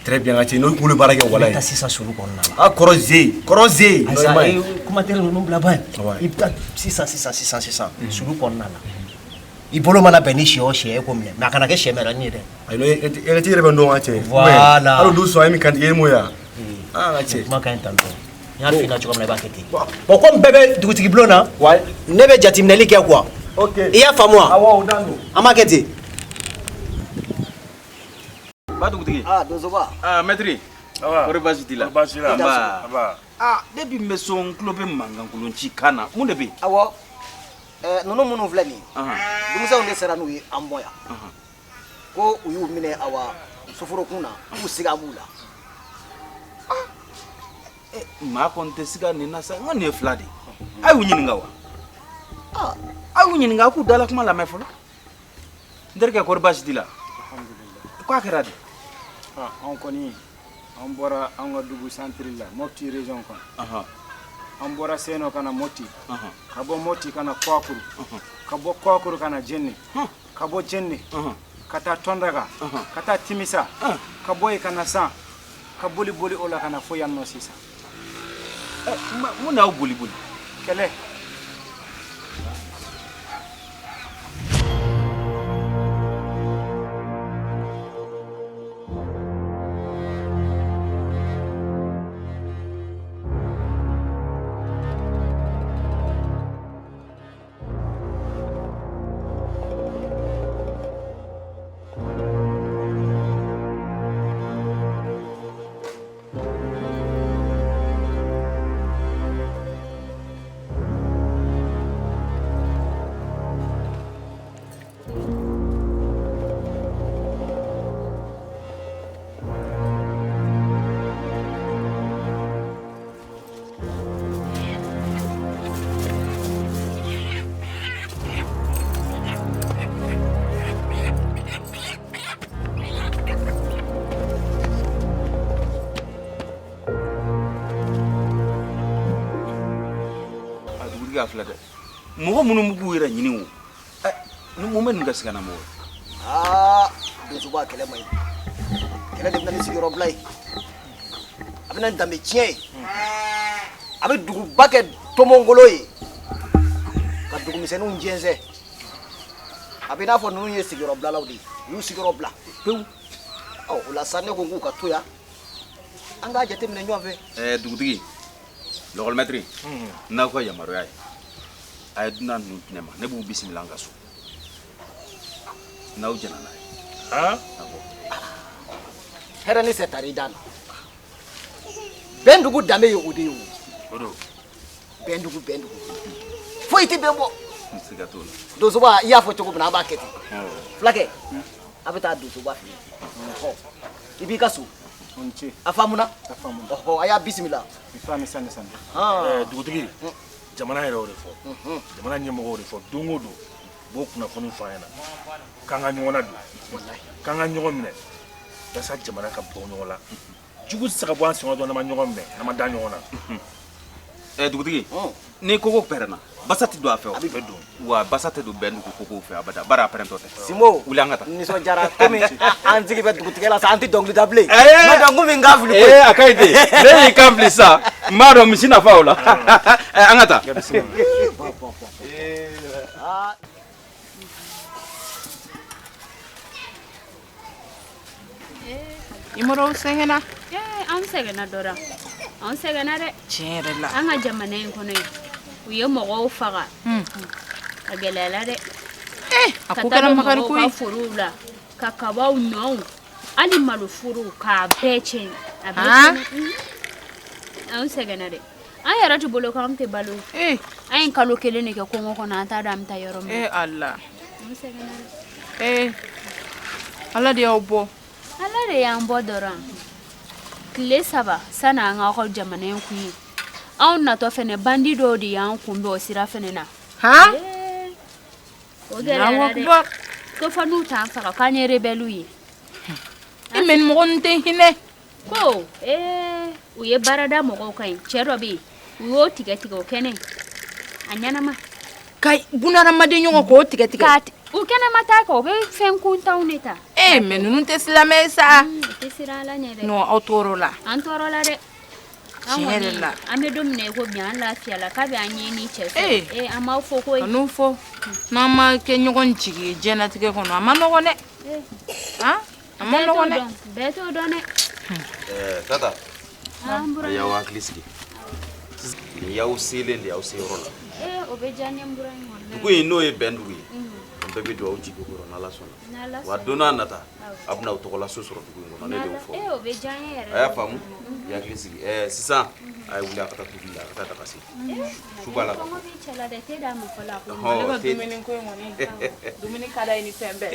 F: très bien ka cɛ n'o kunkolo baara kɛ walayi
G: i bɛ taa sisan sulu kɔnɔna la
F: kɔrɔ ze
G: kumatɛrɛ ninnu bila ban i bɛ taa sisan sulu kɔnɔna la i bolo mana bɛn ni sɛ o sɛ e ko minɛ mɛ a kana kɛ sɛ mɛrɛni ye dɛ
F: e ka ci yɛrɛ bɛ n dɔn ka cɛ
G: voilà
F: hali du sɔn e min kantigɛ e m'o ya ka cɛ
G: kuma ka ɲi tan tɔ n y'a f'i ɲɛna cogo min na i b'a kɛ ten bon comme bɛɛ bɛ dugutigi bulon na ne bɛ jateminɛli kɛ quoi i y'a faamu wa an b'a kɛ ten
J: ba dugutigi
G: donsoba
J: maître kɔri baasi t'i la
I: baasi la
J: depuis n bɛ so n tulo bɛ mankankolon ci kan na mun de bɛ yen
G: awɔ ninnu minnu filɛ nin ye denmisɛnw de sera n'u ye an bɔ yan ko u y'u minɛ awa soforokun na k'u siga b'u la
J: maa kɔni tɛ siga nin na sa n ko nin ye fila de a y'u ɲininka wa a y'u ɲininka a k'u dala kuma lamɛn fɔlɔ n terikɛ kɔri baasi t'i la k'a kɛra de
K: anw kɔni an bɔra an ka dugu santiri la Mopti région kɔnɔ an bɔra Seno ka na Mopti ka bɔ Mopti ka na Kwakuru ka bɔ Kwakuru ka na Jenne ka bɔ Jenne ka taa Tondaga ka taa Timisa ka bɔ yen ka na San ka boli o la ka na fo yan nɔ sisan
J: mun n'aw boli
K: kɛlɛ
J: a filɛ dɛ mɔgɔ minnu b'u yɛrɛ ɲini o ni mun bɛ nin ka sigana mɔgɔ
G: donsoba kɛlɛ man ɲi kɛlɛ de bɛ na ni sigiyɔrɔ bila ye a bɛ na ni danbe tiɲɛ ye a bɛ duguba kɛ tomongolo ye ka dugumisɛnninw jɛnsɛn a bɛ n'a fɔ ninnu ye sigiyɔrɔ bilalaw de ye u y'u sigiyɔrɔ bila pewu o la sa ne ko k'u ka to yan an k'a jateminɛ ɲɔgɔn fɛ
J: dugutigi lɔgɔlimɛtiri n'aw ka yamaruya ye a ye dunan ninnu di ne ma ne b'u bisimila an ka so n'aw jɛna n'a ye
G: hɛrɛ ni sɛ tari dan na bɛn dugu danbe ye o de ye o bɛn dugu foyi tɛ bɛn bɔ
J: siga t'o la
G: donsoba i y'a fɔ cogo min na an b'a kɛ ten fulakɛ a bɛ taa donsoba fɛ yen i b'i ka so a faamuna a y'a bisimila
I: dugutigi jamana yɛrɛ o de fɔ jamana ɲɛmɔgɔw de fɔ don o don b'o kunnafoni fɔ an ɲɛna k'an ka ɲɔgɔn ladon k'an ka ɲɔgɔn minɛ walasa jamana ka bɔ ɲɔgɔn la jugu tɛ se ka bɔ an sɛgɛn dɔn n'an ma ɲɔgɔn minɛ n'an ma da ɲɔgɔn na
J: dugutigi ni koko pɛrɛnna basa tɛ don a fɛ wa basa tɛ don bɛn dugu koko fɛ abada bari a pɛrɛntɔ tɛ
G: Simo
J: wuli an ka taa
G: nisɔndiyara komi an sigi bɛ dugutigɛ la sa an tɛ dɔnkili da bilen n'o tɛ n kun bɛ n kan fili koyi
J: a ka ɲi ten ne y'i kan fili sa n b'a dɔn misi nafa o la an ka taa
H: Imoro sɛgɛnna
E: an sɛgɛnna dɔra an sɛgɛnna dɛ
H: tiɲɛ yɛrɛ la
E: an ka jamana in kɔnɔ yen u ye mɔgɔw faga a gɛlɛyala dɛ
H: a ko kɛra makari ko
E: ka
H: ye
E: forow la ka kabaw ɲɔw hali maloforow k'a bɛɛ tiɲɛ a bɛɛ tiɲɛ an sɛgɛnna dɛ an yɛrɛ tɛ bolo k'an tɛ balo an ye kalo kelen de kɛ kɔngɔ kɔnɔ an t'a dɔn an bɛ taa yɔrɔ min
H: Allah
E: an sɛgɛnna dɛ
H: Allah de y'aw bɔ
E: ala de y'an bɔ dɔrɔn tile 3 sani an ka jamana in kun ye anw natɔ fɛnɛ bandi dɔw de y'an kunbɛn o sira fɛnɛ na o gɛlɛyara dɛ ko fɔ n'u t'an faga k'an ye rebɛliw ye
H: i mɛ mɔgɔ ninnu tɛ hinɛ
E: ko u ye baarada mɔgɔw ka ɲi cɛ dɔ bɛ yen u y'o tigɛ tigɛ o kɛnɛ a ɲɛnama
H: ka bunadamaden ɲɔgɔn k'o tigɛ tigɛ
E: u kɛnɛma taa kɛ o bɛ fɛn kuntanw de ta
H: mɛ ninnu tɛ silamɛ sa
E: u tɛ siran ala ɲɛ dɛ
H: non aw tɔɔrɔ la
E: an tɔɔrɔ la dɛ
H: tiɲɛ yɛrɛ la
E: an bɛ don min na i ko bi an lafiya la k'a bɛ an ɲɛ ni cɛ sɔrɔ an m'aw fɔ ko ye
H: n'o fɔ n'an ma kɛ ɲɔgɔn jigi ye diɲɛlatigɛ kɔnɔ a ma nɔgɔn dɛ a ma nɔgɔn dɛ
E: bɛɛ t'o dɔn dɛ
J: tata y'aw hakili sigi ni y'aw selen de y'aw se yɔrɔ la
E: o bɛ diya n ye n bura in kɔnɔ
J: dugu in n'o ye bɛn dugu ye an bɛɛ bɛ don aw jigi kɔrɔ n'ala sɔnna wa don n'a nata a bɛna aw tɔgɔla so sɔrɔ dugu in kɔnɔ ne de y'o fɔ
E: o bɛ diya n ye yɛrɛ
J: a y'a faamu i hakili sigi sisan a ye wuli a ka taa tobili la a ka taa daga sigi su b'a la ka
E: kɔngɔ b'i cɛ la dɛ te d'a ma fɔlɔ a ko
H: ale ka dumuni ko in kɔni dumuni ka d'a ye ni fɛn bɛɛ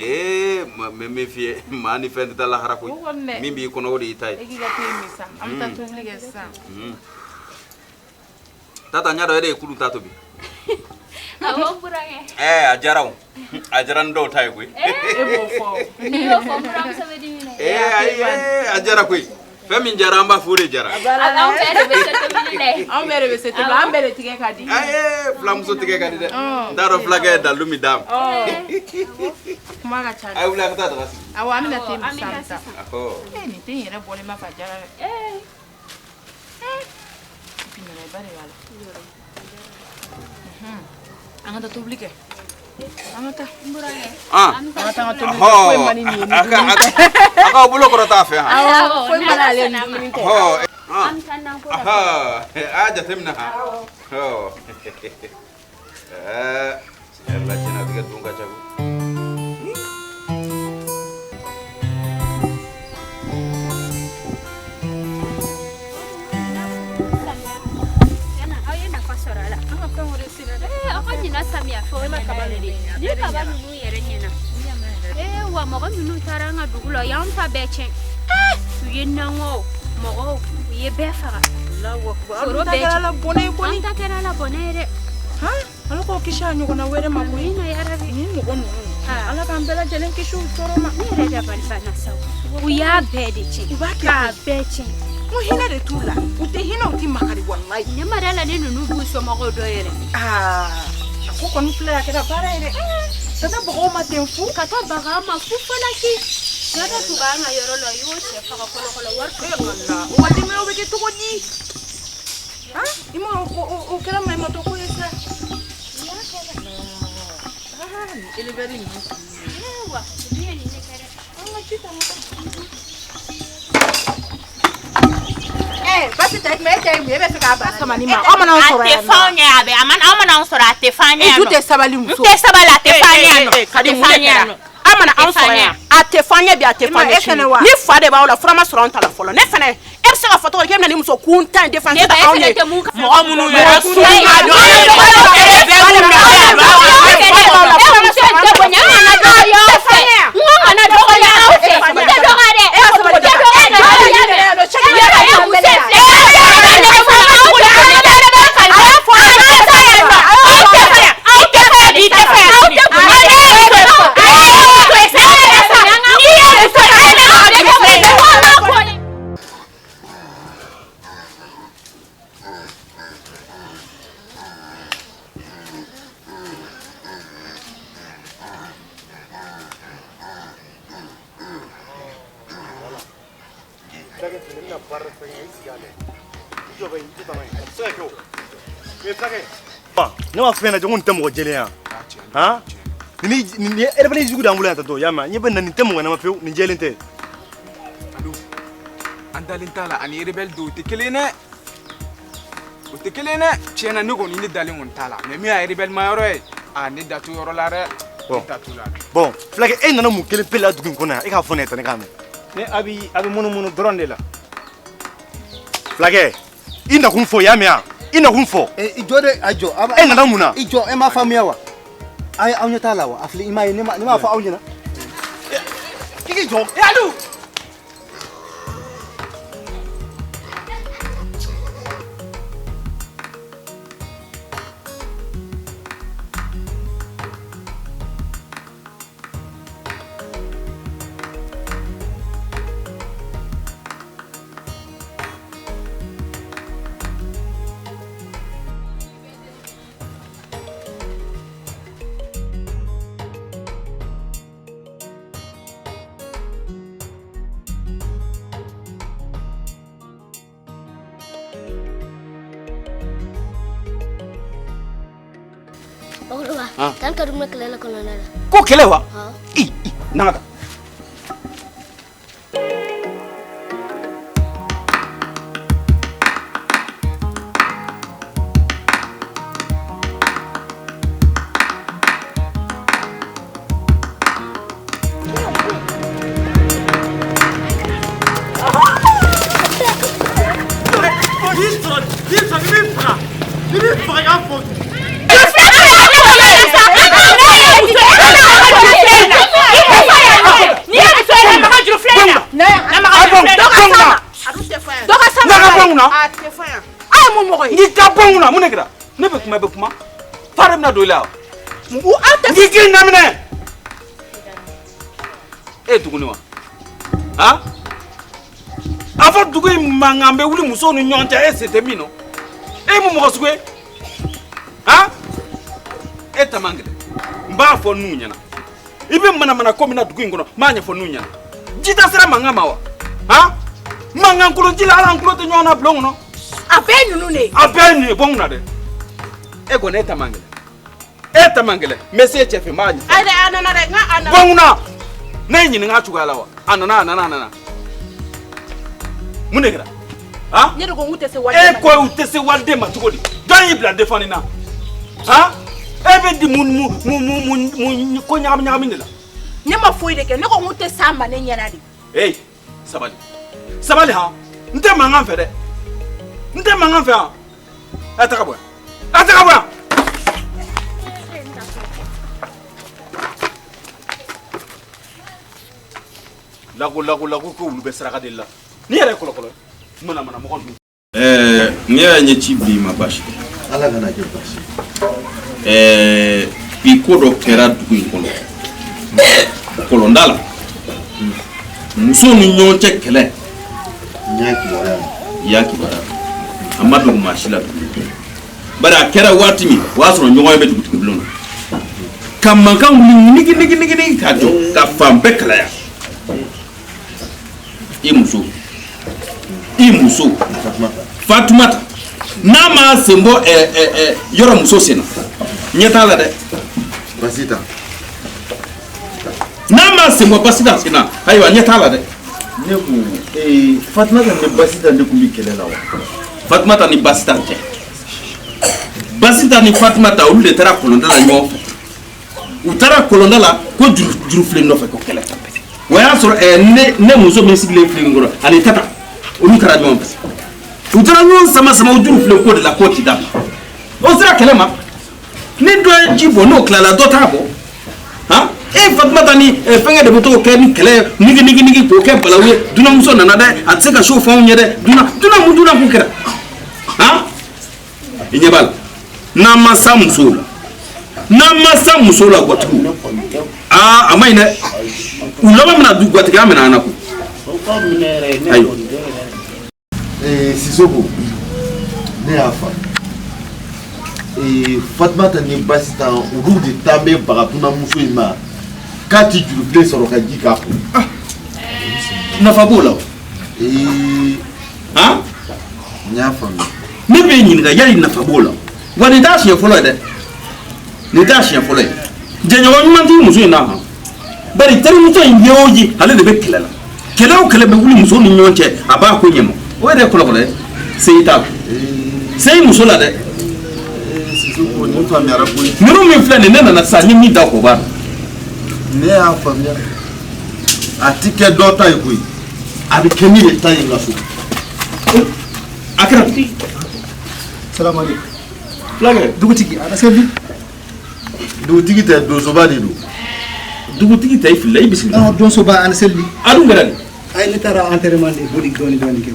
J: mɛ min f'i ye maa ni fɛn tɛ taa lahara koyi min b'i kɔnɔ o de y'i ta ye
H: e k'i ka te min sa an bɛ taa tobili kɛ sisan
J: tata n y'a dɔn e de ye kulu ta tobi
E: awɔ n burankɛ
J: a diyara o a diyara ni dɔw ta ye koyi
H: e b'o fɔ
E: n'i y'o fɔ n buramuso bɛ dimi dɛ
J: ayi a diyara koyi fɛn min diyara an b'a fɔ o de diyara
E: anw bɛɛ de bɛ se tobili la yen
H: anw bɛɛ de bɛ se tobili an bɛɛ de tigɛ ka di
J: fulamuso tigɛ ka di dɛ n t'a dɔn fulakɛ ye dalu min d'a ma
H: kuma ka ca
J: a ye wuli a ka taa daga sigi
H: awɔ an bɛna te min sisan nin te in yɛrɛ bɔlen ma fa jara dɛ nɛnɛba de b'a la an ka taa tobili kɛ an ka taa n burankɛ an ka taa an ka tobili kɛ foyi man di nin ye
J: a k'aw bolo kɔrɔ t'a fɛ
H: awɔ foyi man d'ale ni dumuni tɛ
E: an bɛ taa nakɔ la
J: a y'a jateminɛ ha yɛrɛ la diɲɛlatigɛ don ka ca koyi
E: samiya fɛ o ɲɛna yɛrɛ de ni kaba ninnu yɛrɛ ɲɛna wa mɔgɔ minnu taara an ka dugu la y'an ta bɛɛ tiɲɛ u ye naŋɔ mɔgɔw u ye bɛɛ faga foro bɛɛ tiɲɛ an ta kɛra la bɔnɛ ye dɛ
H: ala k'o kisi a ɲɔgɔnna wɛrɛ ma koyi
E: na yarabi
H: ni mɔgɔ ninnu ala k'an bɛɛ lajɛlen kisi u tɔɔrɔ ma
E: ne yɛrɛ dabali banna sa u y'a bɛɛ de tiɲɛ
H: u b'a kɛ
E: k'a bɛɛ tiɲɛ
H: ko hinɛ de t'u la u tɛ hinɛ u tɛ makari walayi
E: ne ma da la ne ninnu b'u somɔgɔw dɔ yɛrɛ
H: ko kɔni filɛ a kɛra baara ye dɛ ka taa bagaw ma ten fu
E: ka taa baga ma fu falaki yɔrɔ tun b'an ka yɔrɔ la i y'o cɛ faga fɔlɔfɔlɔ wari tun
H: u ka denbayaw bɛ kɛ cogo di i ma o kɛra maɲumatɔ ko ye sa nin éleveur ninnu
E: wa olu ye nin de kɛ dɛ
H: an ka ci ta basi tɛ mais e tɛ mun ye e bɛ fɛ k'a bara samani ma aw mana anw sɔrɔ yan nɔ a tɛ f'anw ɲɛ a bɛ aw mana anw sɔrɔ a tɛ f'an ɲɛ yan nɔ e dun tɛ sabali muso n tɛ sabali a tɛ f'an ɲɛ yan nɔ ka di mun de kɛra aw mana anw sɔrɔ yan a tɛ f'an ɲɛ bi a tɛ f'an ɲɛ sini ni fa de b'aw la fura ma sɔrɔ anw ta la fɔlɔ ne fɛnɛ e bɛ se ka fɔ tɔgɔ di k'e bɛna ni muso kuntan défense ta anw ye mɔgɔ minnu yɛrɛ sun ka jɔ
F: ne ma fɛn na jɔn tɛ mɔgɔ jɛlen yan han ni erebele jugu d'an bolo yan tantɔ y'a mɛn ɲɛ bɛ na nin tɛ mɔgɔ ɲɛnama fiyewu nin jɛlen tɛ
L: an dalen t'a la ani rebelle dɔw tɛ kelen dɛ o tɛ kelen dɛ tiɲɛ na ne kɔni ne dalen kɔni t'a la mais min y'a rebelle ma yɔrɔ ye ne da t'o yɔrɔ la dɛ
F: bon fulakɛ e nana mun kelen pe la dugu in kɔnɔ yan e k'a fɔ ne ye tan ne k'a mɛn
K: ne a bɛ munumunu dɔrɔn de la
F: fulakɛ i nakun fɔ y'a mɛn yan i nakun fɔ
G: i jɔ de a jɔ
F: e nana mun na
G: i jɔ e m'a faamuya wa a ye aw ɲɛ t'a la wa a filɛ i m'a ye ne m'a fɔ aw ɲɛna
F: i k'i jɔ
B: Yalou.
M: Kan ka dumma kɛlɛ la kɔnɔna la
J: ko kɛlɛ wa i n'an ka ne bɛ kuma fara bɛna don i la n'i kiri daminɛ e tuguni wa han a fɔ dugu in mankan bɛ wuli musow ni ɲɔgɔn cɛ e se tɛ min na e mu mɔgɔ sugu ye han e ta man gɛlɛn n b'a fɔ n'u ɲɛna i bɛ manamana ko min na dugu in kɔnɔ n b'a ɲɛfɔ n'u ɲɛna ji ta sera mankan ma wa han mankan kolon ji la ala an tulo tɛ ɲɔgɔn na bulon kɔnɔ
B: a bɛɛ ye ninnu de ye
J: a bɛɛ ye nin ye bɔ n kunna dɛ e kɔni e ta man gɛlɛn e ta man gɛlɛn n bɛ se cɛ fɛ n b'a ɲɛfɔ
B: ayi dɛ a nana dɛ n ka a nana
J: bɔ n kunna ne ye ɲininka cogoya la wa a nana mun de kɛra han
B: ne de ko n k'u tɛ se waliden ma
J: e ko u tɛ se waliden ma cogo di jɔn y'i bila defani na han e bɛ di mun ko ɲagami de la
B: ne ma foyi de kɛ ne ko n k'u tɛ s'a ma ne ɲɛna de
J: ee sabali han n tɛ mankan fɛ dɛ n tɛ mankan fɛ han a ta ka bɔ yan a ta ka bɔ yan lago ko olu bɛ saraka de la ni yɛrɛ kɔlɔkɔlɔ mana mɔgɔ dun
N: ne y'a ɲɛ ci bi ma basi
C: ala kana kɛ basi
N: bi ko dɔ kɛra dugu in kɔnɔ kɔlɔnda la musow ni ɲɔgɔn cɛ kɛlɛ i y'a kibaruya a ma dogo maa si la bari a kɛra waati min o y'a sɔrɔ ɲɔgɔn ye bɛ dugutigi bulon na ka mankan wuli nigi ka jɔ ka fan bɛɛ kalaya i muso Fatumata n'a ma sen bɔ yɔrɔ muso sen na ɲɛ t'a la dɛ
C: Basita
N: n'a ma sen bɔ Basita sen na ayiwa ɲɛ t'a la dɛ
C: ne ko Fatumata ni Basita ne kun bi kɛlɛ la wa
N: Fatumata ni Basita tɛ Basita ni Fatumata olu de taara kɔlɔnda la ɲɔgɔn fɛ u taara kɔlɔnda la ko juru filen nɔfɛ ko kɛlɛ o y'a sɔrɔ ne muso min sigilen filɛ nin kɔrɔ ani Tata olu kɛra ɲɔgɔn fɛ u taara ɲɔgɔn sama o juru filen ko de la k'o ti dabila o sera kɛlɛ ma ni dɔ ye ji bɔ n'o tilala dɔ t'a bɔ han e Fatumata ni fɛnkɛ de bɛ to kɛ ni kɛlɛ nigi k'o kɛ balawu ye dunanmuso nana dɛ a tɛ se ka so fɛnw ɲɛ dɛ dunan kun kɛra han i ɲɛ b'a la n'an ma sa musow la gwatigiw a ma ɲi dɛ u laban mina du gwatigiya mina an na ko ayiwa
C: Sissoko ne y'a fa Fatumata ni Basita olu de ta bɛ baga dunanmuso in ma k'a ti juru filen sɔrɔ ka ji k'a kun
N: nafa b'o la Han?
C: N y'a faamuya.
N: Ne bɛ ɲininka yali nafa b'o la wa nin t'a siɲɛ fɔlɔ ye dɛ nin t'a siɲɛ fɔlɔ ye jɛɲɔgɔn ɲuman t'i muso in na han bari terimuso in ye o ye ale de bɛ kɛlɛ la kɛlɛ o kɛlɛ bɛ wuli muso ni ɲɔgɔn cɛ a b'a ko ɲɛma o yɛrɛ kɔlɔkɔlɔ ye seyi t'a seyi muso la dɛ ninnu min filɛ nin ne nana sisan ni min da ko b'a la
C: ne y'a faamuya a ti kɛ dɔ ta ye koyi a bɛ kɛ min de ta ye n ka so.
N: a kɛra
G: Salam alaikum.
N: fulakɛ
G: Dugutigi a ka se bi.
C: Dugutigi tɛ donsoba de don.
N: dugutigi tɛ i filila i bisimila.
G: Non donsoba a ni seli.
N: a dun kɛra de.
G: Ayi ne taara enterrement de boli dɔɔni dɔɔni kɛ.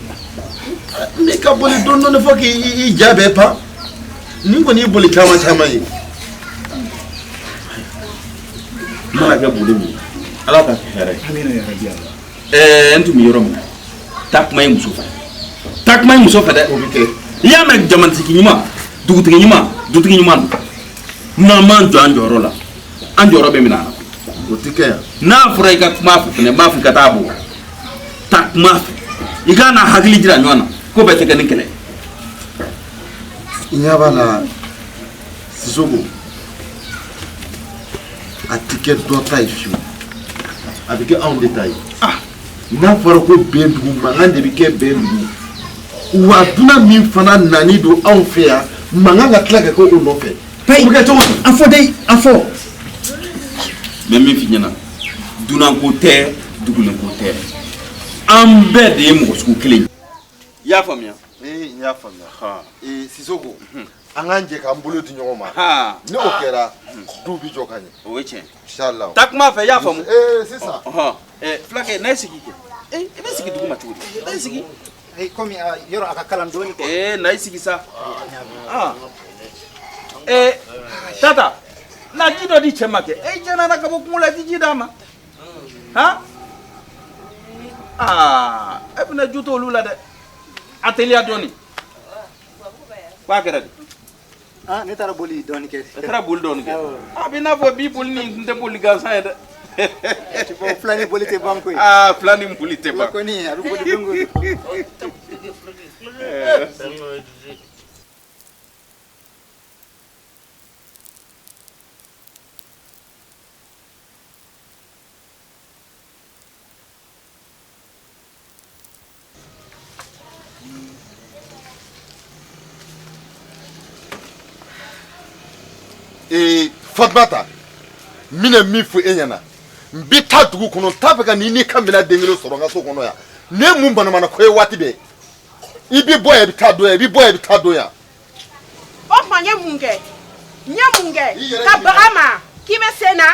C: Ne ka boli dɔɔni dɔɔni fɔ k'i ja bɛɛ pan nin kɔni y'i boli caman caman ye.
N: mana kɛ boli min ala ka hɛrɛ ye.
G: Amina ya rabbi.
N: n tun bɛ yɔrɔ min na taa kuma ye muso fɛ taa kuma ye muso fɛ dɛ o bɛ kɛ i y'a mɛn jamanatigi ɲuman dugutigi ɲuman dutigi ɲuman n'an m'an jɔ an jɔyɔrɔ la an jɔyɔrɔ bɛ minɛ a la
C: o tɛ kɛ yan.
N: n'a fɔra i ka kuma a fɛ fɛnɛ n b'a fɔ i ka taa bɔ taa kuma a fɛ i ka n'a hakili jira ɲɔgɔn na ko bɛɛ tɛ kɛ ni kɛlɛ ye.
C: I ɲɛ b'a la Sisoko a tɛ kɛ dɔ ta ye fiyewu a bɛ kɛ anw de ta ye. n'a fɔra ko bɛn dugu mankan de bɛ kɛ bɛn dugu wa dunan min fana nani don anw fɛ yan mankan ka tila ka kɛ o nɔfɛ.
G: o bɛ kɛ cogo di. a fɔ dɛ a fɔ.
N: n bɛ min f'i ɲɛna dunanko tɛ dugulenko tɛ an bɛɛ de ye mɔgɔ sugu kelen ye. i y'a faamuya.
C: n y'a faamuya. Sisoko an k'an jɛ k'an bolo di ɲɔgɔn ma ni o kɛra du bi jɔ ka ɲɛ.
N: o ye tiɲɛ.
C: Inshallah.
N: taa kuma fɛ i y'a faamu.
C: sisan.
N: fulakɛ n'a ye sigi kɛ i bɛ sigi dugu ma cogo di n'a ye sigi.
G: komi yɔrɔ a ka kalan dɔɔni kɔ.
N: n'a ye sigi sa. tata na ji dɔ di cɛ ma kɛ e jɛnna ka bɔ kungo la i ti ji d'a ma han e bɛna ju to olu la dɛ a teliya dɔɔni k'a kɛra de.
G: ne taara boli dɔɔni kɛ.
N: e taara boli dɔɔni kɛ a bɛ n'a fɔ bi boli nin tɛ boli gansan ye dɛ.
G: fila ni boli tɛ ban koyi.
N: fila ni boli tɛ ban.
G: kɔni a bɛ boli don o don.
C: Fatumata n bɛna min fɔ e ɲɛna n bɛ taa dugu kɔnɔ n t'a fɛ ka n'i ka minɛn den kelen sɔrɔ n ka so kɔnɔ yan ne ye mun banamana ko ye waati bɛɛ i bɛ bɔ yan i bɛ taa dɔ yan i bɛ bɔ yan i bɛ taa dɔ yan.
H: o tuma n ye mun kɛ ka baga ma k'i bɛ sen na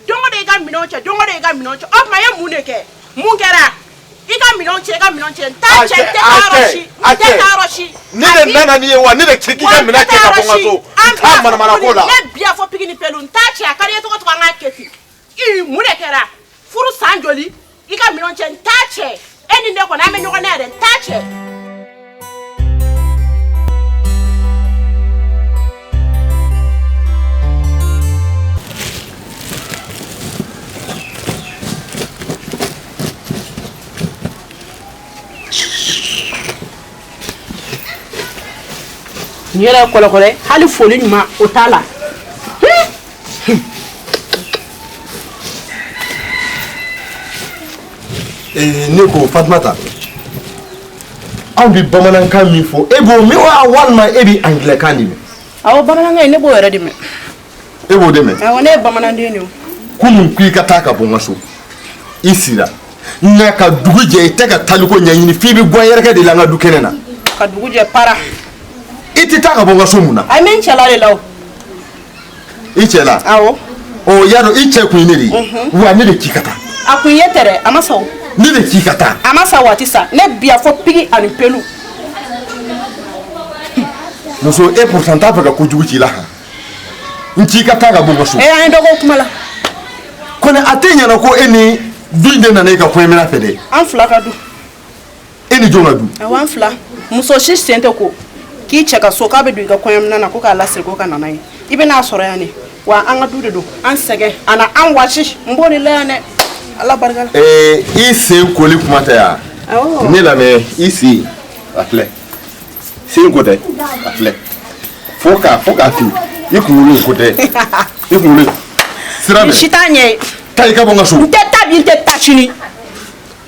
H: don o don i ka minɛnw cɛ don o don i ka minɛnw cɛ o tuma n ye mun de kɛ mun kɛra i ka minɛnw cɛ n t'a cɛ n tɛ taa yɔrɔ si.
C: ne de nana n'i ye wa ne de ci k'i ka minɛn cɛ ka bɔ n ka so n t'a manamana ko la.
H: ne biya fɔ pikini pelu n t'a cɛ a ka di ye cogo cogo an k'a kɛ ten mun de kɛra furu san joli i ka minɛnw cɛ n t'a cɛ e ni ne kɔni an bɛ ɲɔgɔn na yɛrɛ n t'a cɛ. Ni yɛrɛ ye kɔlɔkɔlɔ ye hali foli ɲuman o t'a la.
C: ne ko Fatumata anw bɛ bamanankan min fɔ e b'o mɛn wa walima e bɛ angilɛkan de mɛn.
H: awɔ bamanankan in ne b'o yɛrɛ de mɛn.
C: e b'o de mɛn.
H: awɔ ne ye bamananden de ye.
C: kunun ko i ka taa ka bɔ n ka so i sira nka ka dugu jɛ i tɛ ka taliko ɲɛɲini f'i bɛ bɔ yɛrɛkɛ de la n ka du kɛnɛ na.
H: ka dugu jɛ para.
C: i tɛ taa ka bɔ n ka so mun na.
H: a bɛ n cɛla de la o.
C: i cɛ la.
H: awɔ.
C: ɔ y'a dɔn i cɛ kun ye ne de ye. wa ne de k'i ka taa.
H: a kun ye tɛ dɛ a ma sa o.
C: ne de k'i ka taa.
H: a ma sa waati sa ne biya fɔ pigi ani pelu.
C: muso e pourtant t'a fɛ ka kojugu k'i la han n k'i ka taa ka bɔ n ka so.
H: an ye dɔgɔ kuma la.
C: kɔni a tɛ ɲɛna ko e ni du in de nana e ka kɔɲɔmina fɛ dɛ.
H: an fila ka du.
C: e ni jɔn ka du.
H: awɔ an fila muso si sen tɛ ko k'i cɛ ka so k'a bɛ don i ka kɔɲɔmina na ko k'a lasiri ko ka nana ye i bɛ n'a sɔrɔ yan de wa an ka du de don an sɛgɛn a na an wasi n b'o de la yan dɛ ala barika la.
C: i sen koli kuma tɛ yan
F: Ne lamɛn i si a filɛ sen ko tɛ a filɛ fo k'a fin i kunkolo ko tɛ i kunkolo sira bɛ
H: si t'a ɲɛ
F: taa i ka bɔ n ka so.
H: n tɛ taa bi n tɛ taa sini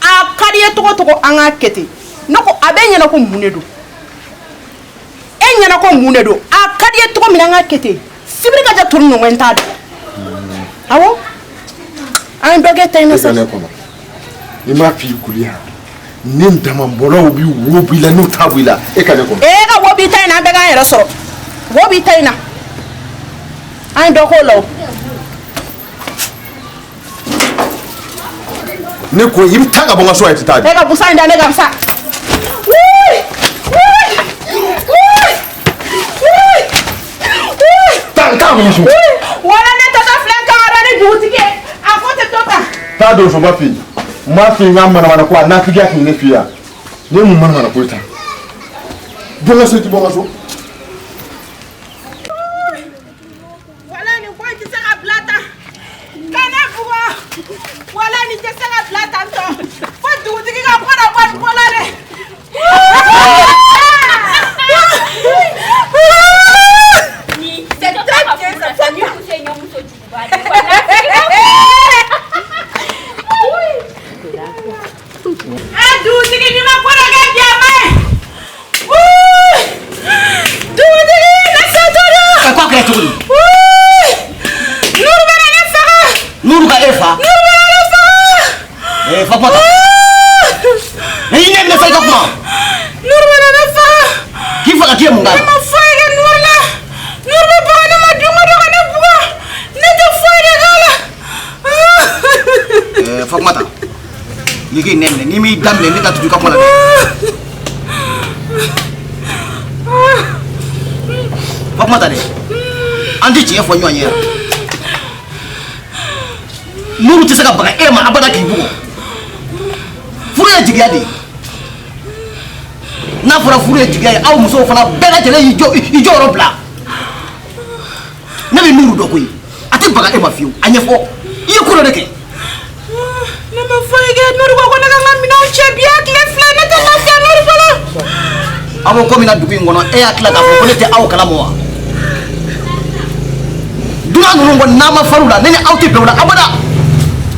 H: a ka di ye togo togo an k'a kɛ ten ne ko a bɛ ɲɛna ko mun de don e ɲɛna ko mun de don a ka di ye togo min na an k'a kɛ ten sibiri ka ja turu ɲɔgɔn t'a dɔn awɔ an ye dɔ kɛ ta in na sa.
F: i m'a f'i kuliya ni damabɔlaw bi wo b'i la n'u t'a b'i la e ka ne kɔnɔ.
H: e ka wo b'i ta in na an bɛɛ k'an yɛrɛ sɔrɔ wo b'i ta in na an ye dɔ k'o la o.
F: ne ko i bɛ taa ka bɔ n ka so a ye tɛ taa di.
H: e ka busan in da ne ka sa.
F: taa n k'a bɔ n ka so.
H: wala ne tɛ taa filɛ kan yɔrɔ ni dugutigi ye a ko tɛ to ta.
F: taa don so ma fi n ka manamana ko a n'a tigiya tun ne fi yan ne mun manamana ko ta bɔ n ka so i tɛ bɔ n ka so.
H: wala nin ko in tɛ se ka bila tan ka ne bugɔ wala nin tɛ se ka bila tan tɔ fo dugutigi ka bɔ dɔ bɔ nin ko la dɛ. dugutigi ni ma ko dɔ kɛ bi a ma ye dugutigi ne se t'o dɔn.
G: ko a kɛra cogo di.
H: Nuru bɛna ne faga.
G: Nuru ka e fa.
H: Nuru bɛna ne faga.
G: Fatumata. i ɲɛ minɛ sa i ka kuma.
H: Nuru bɛna ne faga.
G: k'i faga k'i ye mun k'a la.
H: ne ma foyi kɛ Nuru la. Nuru bɛ baga ne ma don o don ka ne bugɔ. ne tɛ foyi de k'a la.
G: Fatumata i k'i nɛ minɛ n'i m'i da minɛ ne ka tugu i ka kuma la dɛ. Fatumata dɛ an tɛ tiɲɛ fɔ ɲɔgɔn ye. Nuru tɛ se ka baga e ma abada k'i bugɔ. furu ye jigiya de ye. n'a fɔra furu ye jigiya ye aw musow fana bɛɛ lajɛlen y'i jɔyɔrɔ bila. ne bɛ Nuru dɔn koyi a tɛ baga e ma fiyewu a ɲɛfɔ i ye ko dɔ de kɛ.
H: ne ma foyi kɛ Nuru ko ne ka n ka minɛnw cɛ bi a tile fila ne tɛ lafiya Nuru bolo.
G: aw bɛ ko min na dugu in kɔnɔ e y'a tila k'a fɔ ko ne tɛ aw kalama wa. dunan ninnu kɔni n'an ma far'u la ne ni aw tɛ bɛn o la abada.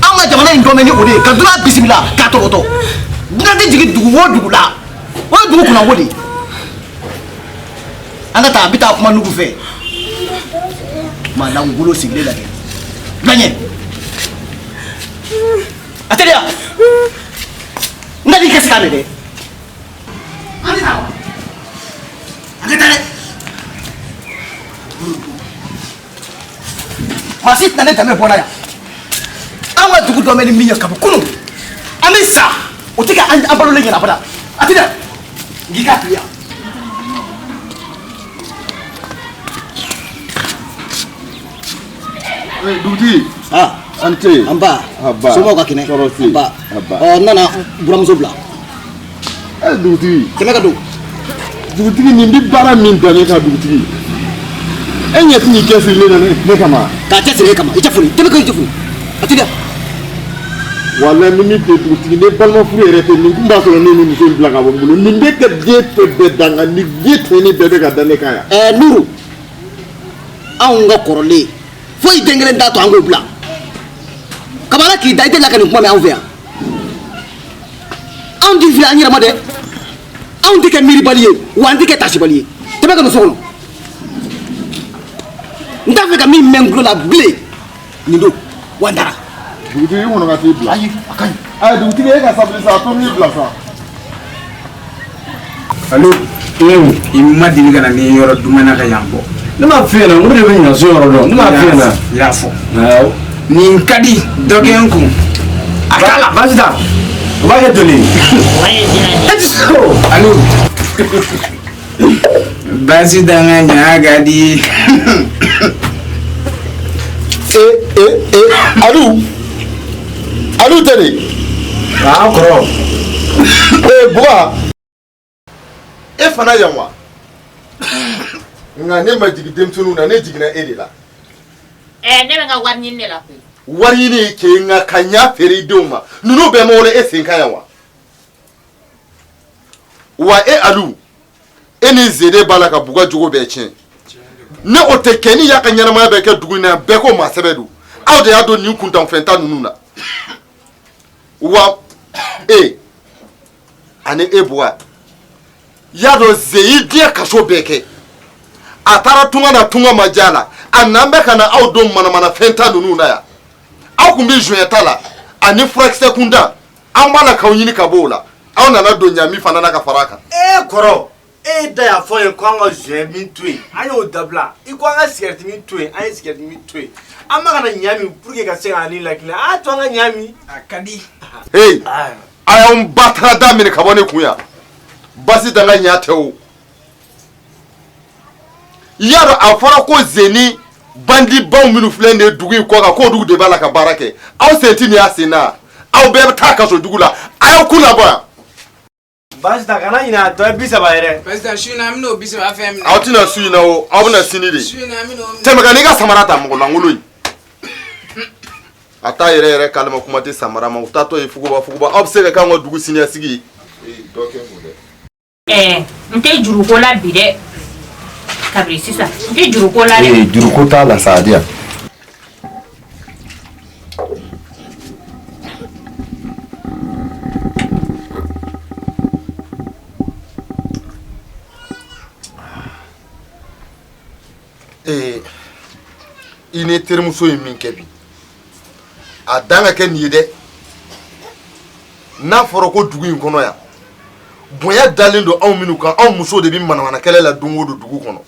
G: anw ka jamana in dɔn bɛ ni o de ye ka dunan bisimila k'a tɔgɔtɔ. dunan tɛ jigin dugu o dugu la o ye dugu kunnako de ye. an ka taa a bɛ taa kuma Nuru fɛ. maa langolo sigilen lajɛ. bilaɲɛ. a teliya. n ka n'i kɛ sigi a mɛn dɛ. an tɛ taa wa. an ka taa dɛ. maa si tɛna ne danbe bɔ la yan. an ka dugu dɔ bɛ ni min ye kabi kunun an bɛ sa o tɛ kɛ an balolen ɲɛna abada a tɛ dɛ n k'i k'a teliya.
F: dugutigi an tɛ yen.
G: an ba somɔgɔw ka kɛnɛ.
F: tɔɔrɔ tɛ yen.
G: an ba n nana buramuso bila.
F: dugutigi.
G: kɛmɛ ka don.
F: dugutigi nin bɛ baara min da ne kan dugutigi e ɲɛ tɛ n'i cɛsirilen ne kama.
G: k'a cɛsiri e kama i tɛ foli tɛmɛ kɛ i tɛ foli a tɛ dɛ.
F: wala ni min tɛ dugutigi ne balima furu yɛrɛ tɛ nin tun b'a sɔrɔ ne ni muso in bila ka bɔ n bolo nin bɛ ka diɲɛ fɛn bɛɛ da n kan ni diɲɛ fɛn ni bɛɛ bɛ ka da ne kan yan.
G: Nuru anw ka kɔrɔlen foyi den kelen t'a to an k'o bila kabala k'i da i tɛ la ka nin kuma mɛn anw fɛ yan anw t'i filɛ an yɛrɛ ma dɛ anw tɛ kɛ miiribali ye wa an tɛ kɛ tasibali ye tɛmɛ ka don so kɔnɔ n t'a fɛ ka min mɛn n tulo la bilen nin don wa n taara.
F: dugutigi i kɔnɔ ka t'i bila.
G: ayi a ka ɲi.
F: dugutigi e ka sabali sa a to n'i bila sa.
K: alo i ma deli ka na ni yɔrɔ dumɛnna ka yan bɔ.
O: ne m'a f'i ɲɛna n ko de bɛ ɲina so yɔrɔ dɔn ne m'a f'i ɲɛna.
K: i y'a fɔ nin ka di dɔ kɛ n kun a t'a la.
O: baasi t'a o b'a kɛ joli ye.
K: alo baasi t'an ka ɲa ka di.
F: alu tɛ de.
O: aa kɔrɔ.
F: buga e fana yan wa nka ne ma jigin denmisɛnninw na ne jiginna e de la.
H: ne bɛ n ka wari ɲini de la koyi.
F: wari ɲini k'e nka ka ɲa feere i denw ma ninnu bɛɛ ma wolo e sen kan yan wa.
C: wa alu eni zede bala ka buga jogo be chen ne o te keni ya ka nyama be ke dugu na be ko ma sebedu aw de ado ni kuntan fenta nunu na wa ane eboa ya do zeyi dia kaso beke atara tunga na tunga majala anambe kana aw do mana fenta nunu na ya aw kumbi joyetala ani fraxe kunda amala ka yini kabola aw nana do nyami fana na ka faraka
F: koro da ya fo en kwanga je mi tue ayo dabla I kwanga sigareti mi tue ayi sigareti mi tue amma kana nyami pour que ka se ani lakina to nga nyami akadi
C: hey ayam batra da mi ka bone kuya basi danga nyatewo yaro afara ko zeni bandi baw minu flende dugu ko ka ko dugu de bala ka barake aw senti ni asina aw be ta ka so dugu la ayo kula ba
F: basta kana ina to bisa ba ere
L: basta shuna mino bisa ba fam
C: aw tina su ina o aw na sinide
L: shuna mino
C: tema ka ni ga samarata mo la ngolo ata ere kalma kuma te samara ma utato ifugo ba observe ka ngo dugu sinia sigi doke mude
H: nte juru ko la bide kabri sisa nte juru ko la
O: juru ko ta la sadia
C: ine termuso min kebi adanga ke ni de na foro ko dugu in kono ya bonya dalindo aw minu kan aw muso de bi manana kele la dungo do dugu kono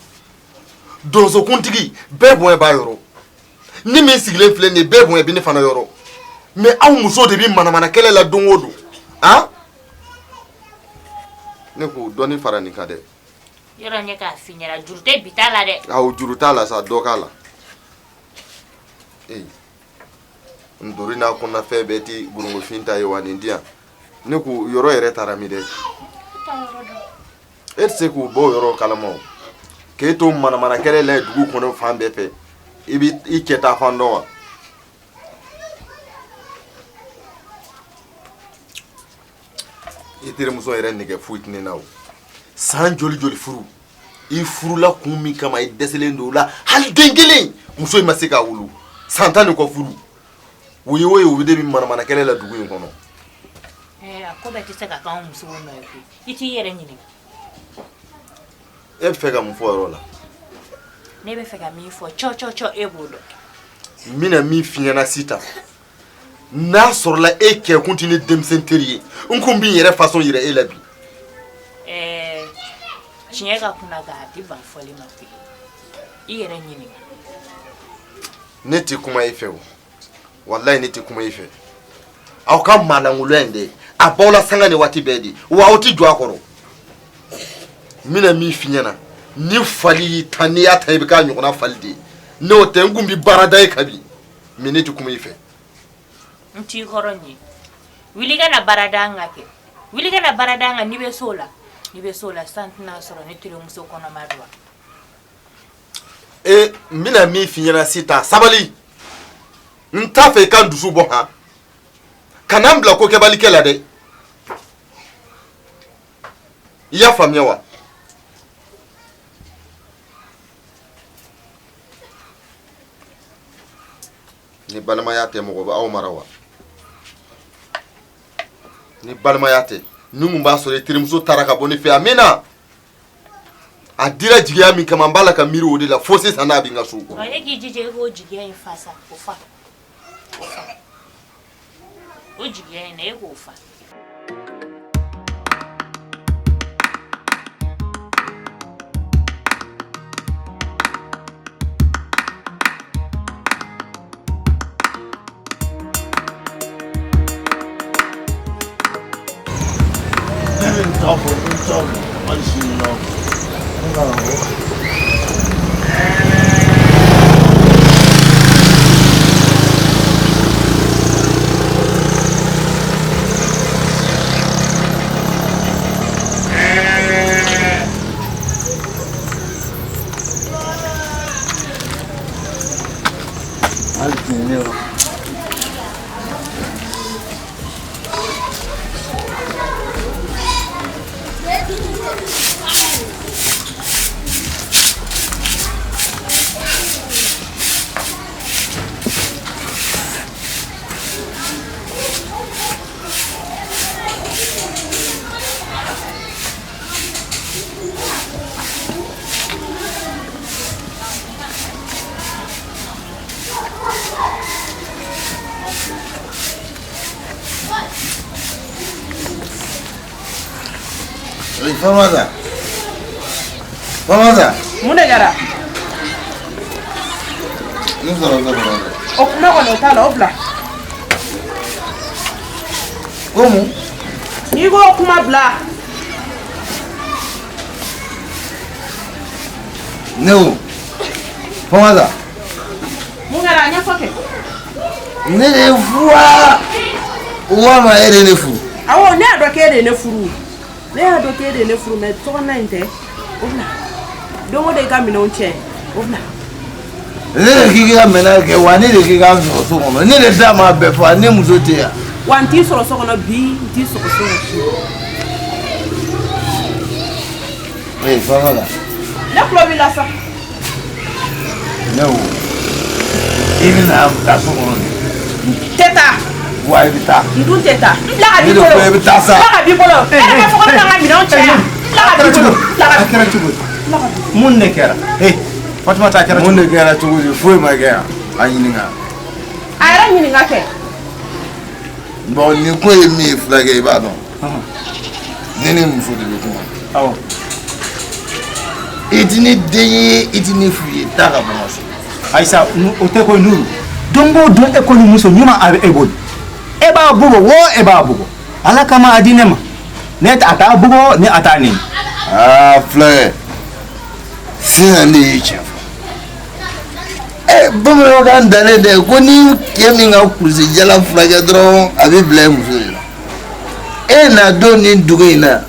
C: donso kuntigi be bonya ba yoro ni mi sigle fle ne be bonya bi ne fana yoro mais aw muso de bi manana kele la dungo do ha ne ko doni farani kade
H: yoro ne ka finyara jurute bitala de
C: aw jurutala sa dokala ndori na kuna fe beti burungo finta yewani ndia ne ko yoro ere tarami de se ko bo yoro kalamo ke to mana kele le dugu kono fambe fe ibi iketa fando itere muso ere nige fuitni nawo san joli furu I furu la kumi kama I deselendo la hal dengele muso masika wulu santani ko furu woyo ubide bi mana kele la dugu kono
H: akoba tisaka ka muso no iti yere nyini
C: fega mu fo rola
H: nebe fega mi fo cho ebodo
C: mina mi finyana sita na sorla ke continue dem senterie nkumbi yere façon yere elabi
H: chinyega kuna gadi ba foli mapi yere nyini
C: neti kuma ifewo wallahi neti kuma ife aw kam malangulende abola sangane wati bedi wa oti jwa koro mina mi finyana ni fali taniya taybika nyona faldi no tengumbi barada kabi mineti kuma ife
H: nti koroni wiliga na barada ngake wiliga na barada nga nibe sola santina soro ni tire muso kono madwa
C: mina mi finyana sita sabali ntafe kan dusu bo ha kanambla ko ke bali kela de ya famia wa ni balma yate mo go aw marawa ni balma yate nungu mba so tirimso taraka boni fi amina adira jigia mi kama mbala ka miri odi la fosi sana binga su
H: ayegi jije go jigia ifasa ofa o jigia ne go ofa
C: Famasa. Famasa.
B: Mun de kɛra?
C: Ne sɔrɔ ne kɔnɔ.
B: O kuma kɔni o t'a la o bila.
C: Ko mun?
B: N'i ko kuma bila.
C: Ne o. Famasa.
B: Mun kɛra a ɲɛfɔ kɛ.
C: Ne de fura. Walima e de ne furu.
B: Awɔ ne y'a dɔn k'e de ne furu. Ne y'a dɔn k'e de ne furu mais tɔgɔna in tɛ. O bila. Don o don i ka minɛnw cɛ. O bila.
C: Ne de k'i ka minɛn kɛ wa ne de k'i ka sɔrɔ so kɔnɔ. Ne de da ma bɛɛ fɔ ne muso tɛ yan.
B: Wa n t'i sɔrɔ so kɔnɔ bi n t'i sɔrɔ so kɔnɔ sini.
C: Ee Famasa.
B: Ne tulo b'i la sa.
C: Ne o. I bɛna taa so kɔnɔ de.
B: Tɛ taa.
C: Wa i bɛ taa.
B: N dun tɛ taa. N bila ka b'i bolo.
C: Ne de ko i bɛ taa sa.
B: N bila ka b'i bolo. E de b'a fɔ ko ne ka minɛnw cɛ yan. N bila ka b'i bolo.
F: A kɛra cogo di? Mun de kɛra? Fatumata a kɛra
C: mun de kɛra cogo di? Foyi ma kɛ yan. A ɲininka.
B: A yɛrɛ ɲininka kɛ.
C: Bon nin ko ye min ye fulakɛ i b'a dɔn. Ne ni muso de bɛ kuma.
F: Awɔ.
C: I tɛ ne den ye i tɛ ne fu ye taa ka bɔ n ka so.
F: Ayisa o tɛ ko Nuru. Don o don e ko ni muso ɲuman a bɛ e bolo. E b'a bugɔ wo e b'a bugɔ. Ala kama a di ne ma. Ne a t'a bugɔ ni a t'a nɛni.
C: Aa fulakɛ sisan ne y'i cɛ fɔ. Bamanankan dannen dɛ ko ni cɛ min ka kurusi jala fulakɛ dɔrɔn a bɛ bila i muso de la. E na don nin dugu in na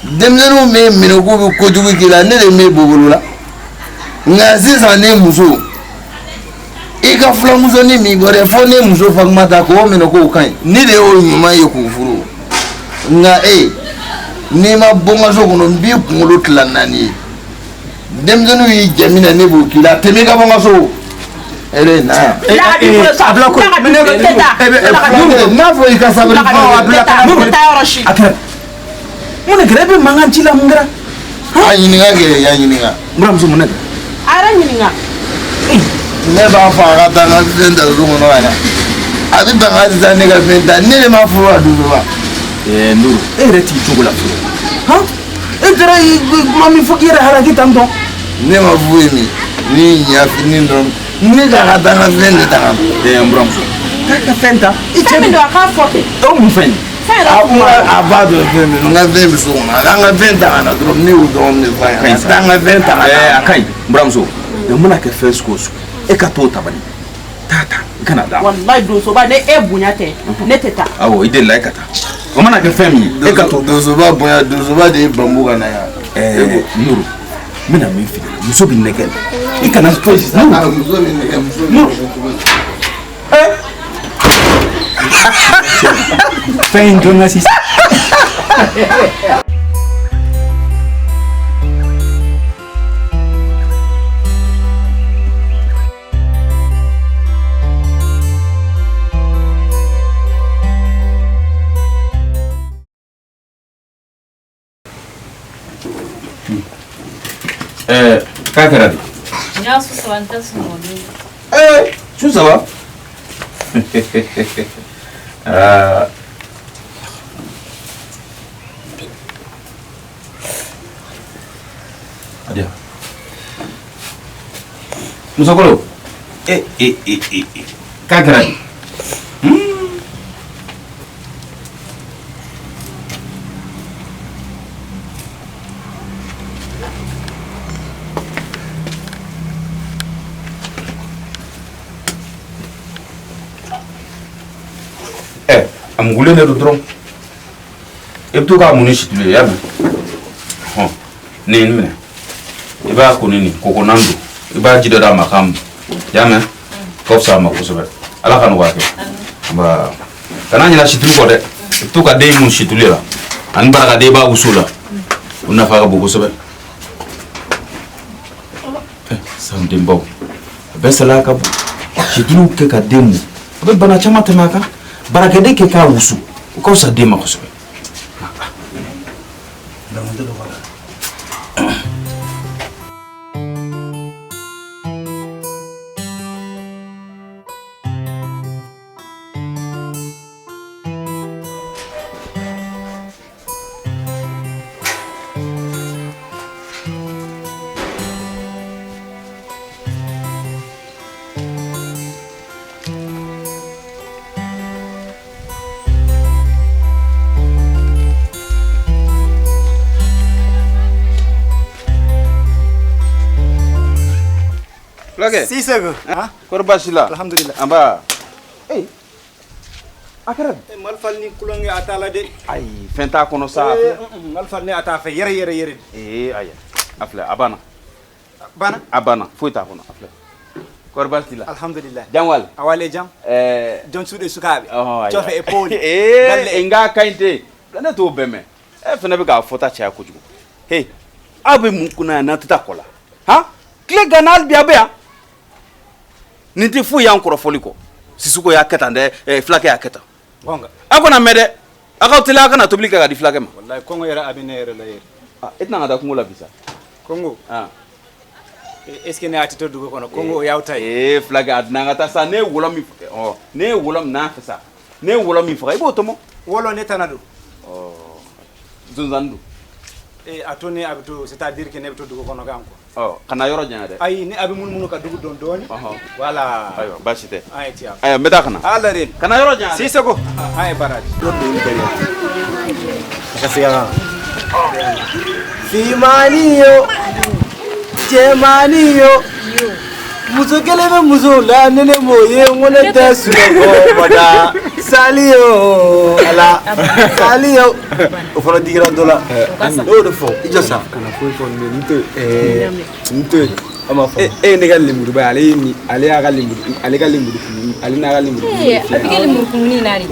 C: denmisɛnninw bɛ minɛ k'u bɛ kojugu k'i la ne de m'e bolo la nka sisan ne muso i ka filamusonin min bɔ dɛ fo ne muso Fatumata k'o minɛ k'o ka ɲi ne de y'o ɲuman ye k'o furu nka n'i ma bɔ n ka so kɔnɔ n b'i kunkolo tila 4 ye denmisɛnninw y'i jɛ min na ne b'o k'i la tɛmɛ i ka bɔ n ka so. Na fɔ i ka sabali
F: mun de kɛra e bɛ mankan ci la mun kɛra?
C: A ɲininka kɛ ya ɲininka.
F: N buramuso mun de kɛra?
B: A yɛrɛ ɲininka.
C: Ne b'a fɔ a ka taa n ka fɛn ta so kɔnɔ ka na a bɛ ban ka sisan ne ka fɛn ta ne de ma furu a dusu ba.
F: Nuru e yɛrɛ t'i cogo la fɔlɔ. E taara kuma min fɔ k'i yɛrɛ halaki tan tɔ.
C: Ne ma foyi min ni ɲa fini dɔrɔn ne ka taa n ka fɛn de ta ka na.
F: N buramuso k'a ka fɛn ta.
B: Fɛn min don a k'a fɔ kɛ.
F: O mun fɛn ye?
C: A b'a dɔn fɛn min n ka fɛn bɛ so kɔnɔ a k'an ka fɛn ta ka na dɔrɔn ne y'o dɔrɔn de f'a ɲɛna a t'an ka fɛn ta ka na.
F: A ka ɲi n buramuso mɛ mun na kɛ fɛn sugu o sugu e ka t'o tabali taa ta i kana d'a ma.
B: Walayi donsoba ne e bonya tɛ ne tɛ taa.
F: Awɔ i delila e ka taa o mana kɛ fɛn min ye e ka to.
C: Donsoba bonya donsoba de ye bambu ka na yan.
F: Nuru n bɛna min f'i ɲɛna muso bɛ nɛgɛ la i kana to yen sisan.
C: Muso bɛ nɛgɛ muso.
F: Fɛn in dɔnna sisan. K'a kɛra de?
P: N y'a su saba n tɛ sunɔgɔ.
F: Su saba? Adieu. Musokolo. K'a kɛra de? A mugulen de don dɔrɔn i bɛ to k'a mun ni situlu ye i y'a mɛn nin minɛ i b'a ko ni nin kokonan don i b'a ji dɔ d'a ma k'a mun i y'a mɛn ka fisa a ma kosɛbɛ ala ka nɔgɔya kɛ nba kana ɲinɛ situlu kɔ dɛ i bɛ to ka den mun situlu la ani barakaden i b'a wusu la o nafa ka bon kosɛbɛ san denbaw a bɛɛ salaya ka bon situlu kɛ ka den mun a bɛ bana caman tɛmɛ a kan barakɛden kɛ k'a wusu o ka fisa den ma kosɛbɛ.
J: Fulake.
G: Si sego.
J: Kor basila.
G: Alhamdulillah.
J: Amba. Akara.
G: Malfal ni kulonge atala de.
J: Ay, fenta kono sa.
G: Malfal ni ata fe yere.
J: Aya. Afle abana.
G: Bana?
J: Abana. Fuita kono afle. Kor basila.
G: Alhamdulillah.
J: Jamwal.
G: Awale jam. Don sude sukabe. Chofe epole.
J: Galle enga kainte. Dana to beme. Fena be ga fota cha kujugo. Hey. Abe mukuna na tutakola. Ha? Kle ganal bia bia. Niti fu ya nkoro foliko. Sisuko ya keta nde Fulake ya keta.
G: Gonga.
J: Akona mede. Akawtila akana tublika ga di Fulake ma.
G: Wallahi Kongo yera abine yera la yera.
J: Etna ngada kungola bisa.
G: Kongo. Est-ce que ne atito dugo kono Kongo yawta
J: Fulake adna ngata sa ne wolom ne wolom na fesa. Ne wolom mi fra ibo tomo.
G: Wolo ne tanadu.
J: Zunzandu.
G: Atone abito c'est-à-dire que ne abito dugo kono ganko.
J: Kana yoro jana de.
G: Ay ne abi mun ka dugu don doni. Voilà.
J: Ayo bashite.
G: Ay tiya.
J: Ayo meta kana.
G: Ala ren.
J: Kana yoro jana.
G: Si sego. Ay baradi.
O: Kasiya. Fimaniyo. Jemaniyo. Muso kelebe muso la nene moye ngone tasuro bada saliyo ala saliyo o fara digira dola o do fo ijosa kana fo nte ama fo
L: ne ga limuru ba ale ya ga limuru ale ga limuru ale na ga limuru
P: abige limuru kumuni nari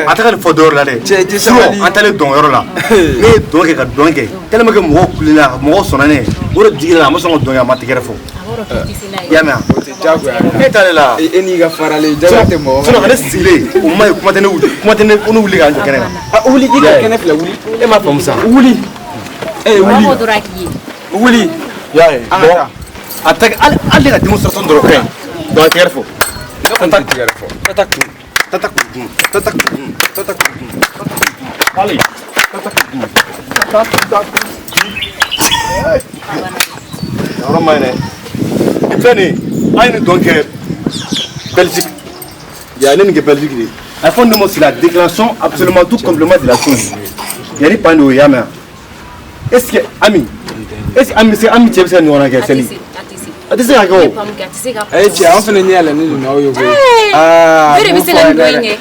F: ataka fo dor la de so antale don yoro la ne don ke ka don ke tellement que mo kulila mo sonane woro digira mo songo don ya matigere fo yama
L: jago ya
F: etale la
L: eni ga farale jagate mo
F: so kana sile o mai kuma tane onu wuli ga kene
L: wuli diga kene fla wuli
F: e ma famsa
L: wuli wuli
F: ya bon attaque alle ga démonstration de l'open do tigere fo tatak allez alors mané Fani, aïe donc Belgique. Il y a une Belgique. À fond de moi c'est la déclaration absolument tout complément de la chose. Il y a des panneaux yama. Est-ce que ami c'est ami tu sais nous on a qu'à c'est Atisi ga go.
L: Che an fene ni ala ni na oyo go.
P: Bere bi sele ndoyenge.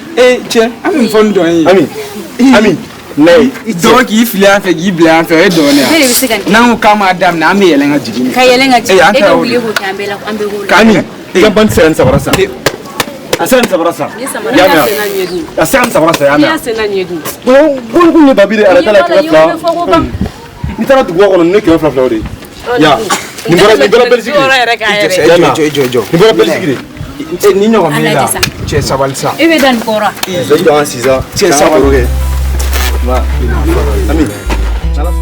L: Che am fon doyin.
F: Ami. Nay,
L: donc il file en fait il blanc fait donner.
P: Bere bi sele.
L: Nan ka madame na me yelenga jigini.
P: Ka yelenga jigini. E do wuli ko tambela ko ambe go.
F: Kami, ya ban selen sabarasa. Asan sabarasa. Ya me. Asan sabarasa ya me.
P: Ya sena nyedu.
F: Bon ni babide ala tala kala. Ni tara du go ne ke fla flori. Ya. Ni bora Belgique.
L: Jo.
F: Ni bora Belgique.
L: Ni no mila. Che sabalsa.
P: E be dan kora.
F: Zo do ansiza. Che sabaloge. Ma. Ami. Sala.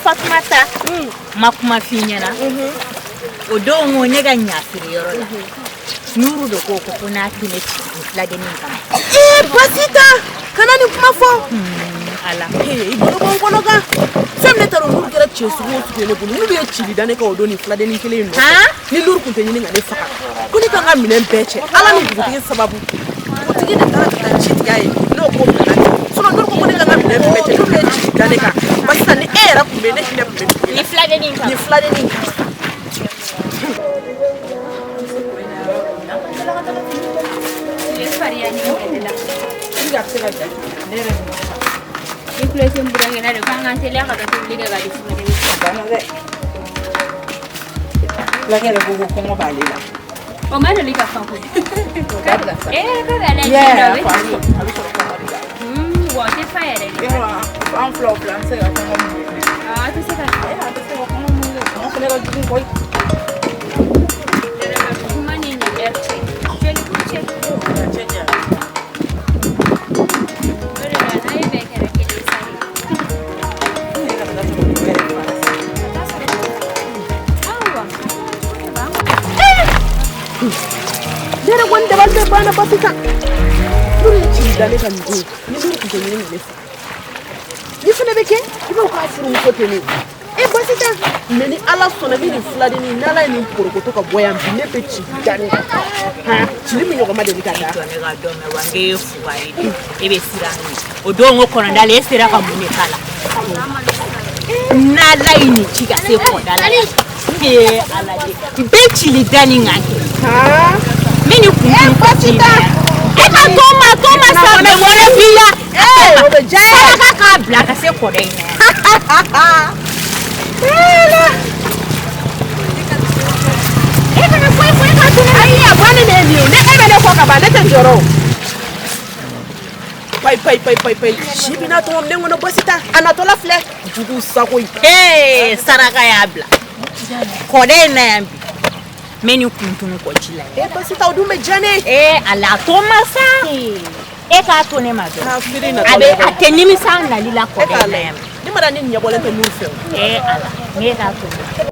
H: Fatmata makuma finyana odo ngone ga nyafiri yoro la nuru do ko kuna tineti la deninka
B: pasita kana ni kuma fo
H: ala
B: ibono kono ga femne taro nuru kera chesu wo tu le bulu nuru ye chili dane ka odo ni fla denin kele no ni luru kunte ni ngale faka kuni kanga minen beche ala ni buti sababu buti ni kara chit gae no ko so nuru ko kuni kanga minen beche nuru ye chili dane ka pasita ni era kumene
H: ni fla deninka
B: Dere wonde balde bana pasita. Nuru chiri dane kan go. Ni nuru kunte ni ngale fa. fana bɛ kɛ I b'o k'a furumuso tɛ ne basi tɛ mais ni Ala sɔnna ni nin filadennin ni Ala ye nin porokoto ka bɔ yan bi ne bɛ ci danni cili min ɲɔgɔn ma deli ka da ne ka dɔn mɛ wa n k'e fuga ye e bɛ siran o don ko kɔnɔdale e sera ka mun de k'a la n'Ala ye nin ci ka se kɔnɔdala la Ala de i bɛ cili danni ŋa kɛ min ni kun basi tɛ e ka to ma sa mɛ wɛrɛ b'i la o bɛ diya ye saraka k'a bila ka se kɔdɔ in na e kana foyi ka tunu ayi a bɔ ne ne o ne e bɛ ne kɔ ka ban ne tɛ jɔrɔ pai si bina tɔgɔ ne ŋɔnɔ basi ta a natɔla filɛ jugu sago ye saraka y'a bila kɔdɛ in na yan bi mɛ ni kuntunu kɔ ci la basi ta o dun bɛ diya ne ala to ma sa e k'a to ne ma dɔn a tɛ nimisa nali la kɔdɛ in na yan ne ma da ni ɲɛbɔlen tɛ mun fɛ ala ne k'a to ne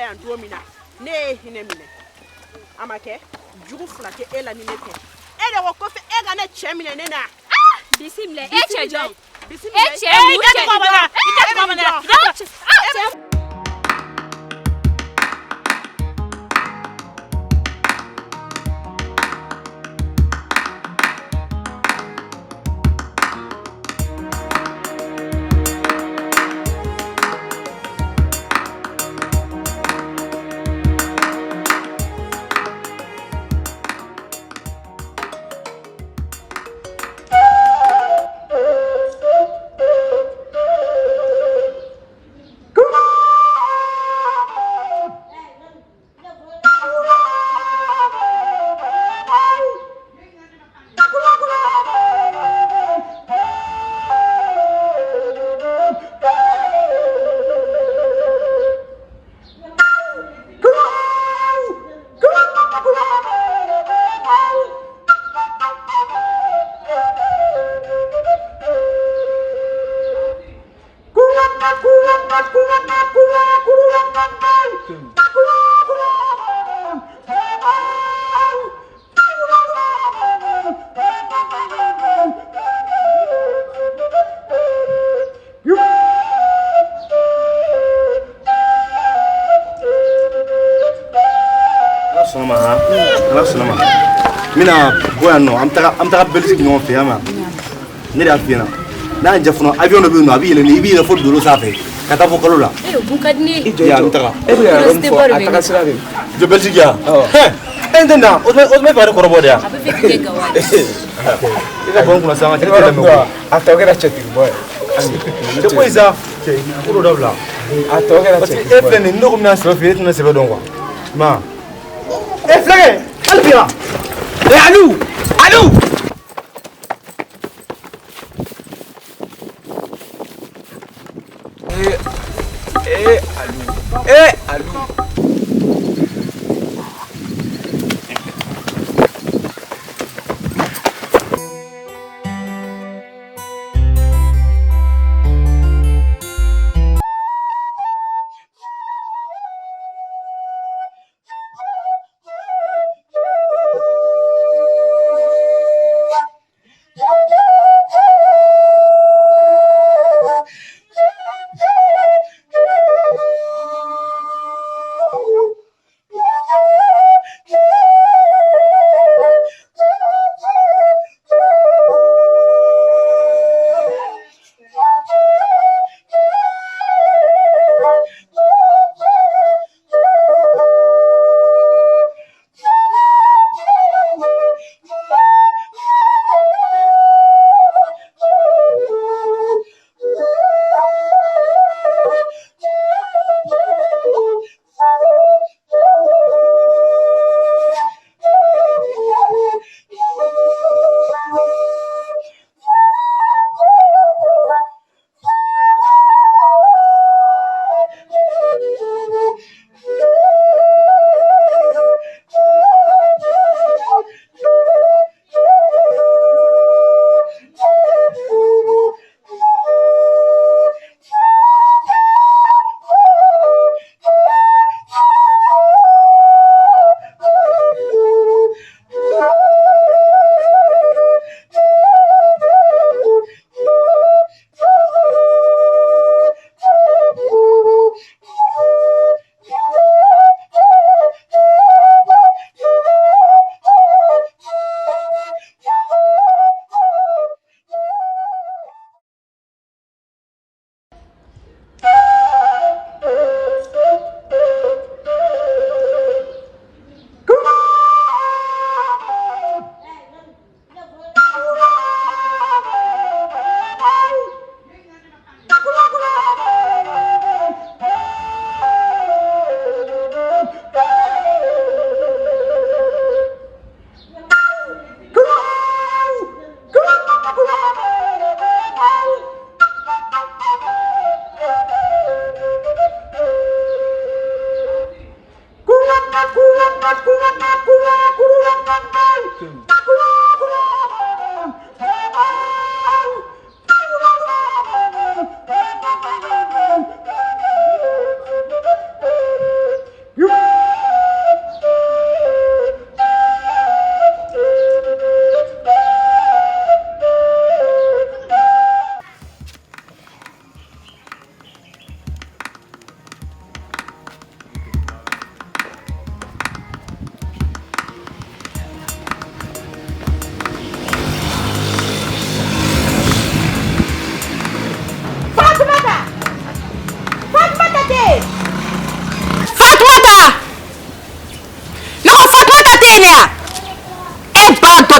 B: yan don min na ne ye hinɛ minɛ a ma kɛ jugu fila kɛ e la ni ne tɛ e de ko kɔfɛ e ka ne cɛ minɛ ne na bisimila e cɛ jɔn bisimila e cɛ mun cɛ jɔn
A: Come on!
F: Mina boya no am taga Belgique no fe ama ne da fiena na jafuno avion no bi no abi ni bi fo dolo safe kata fo kolola
P: bu kadni
F: ya am taga
L: e bi ron fo ataka sirabe
F: je Belgique ya entenda osme pare korobo dia
P: abe fe ga wa
F: ila bon kuna sama tete da mo
L: atogera cheti boy
F: de poisa kuro dabla
L: atogera
F: parce
L: cheti
F: que efle ni ndo ko mina so fe tuna se be don kwa ma efle alpira
L: Alou! Alou! Alou!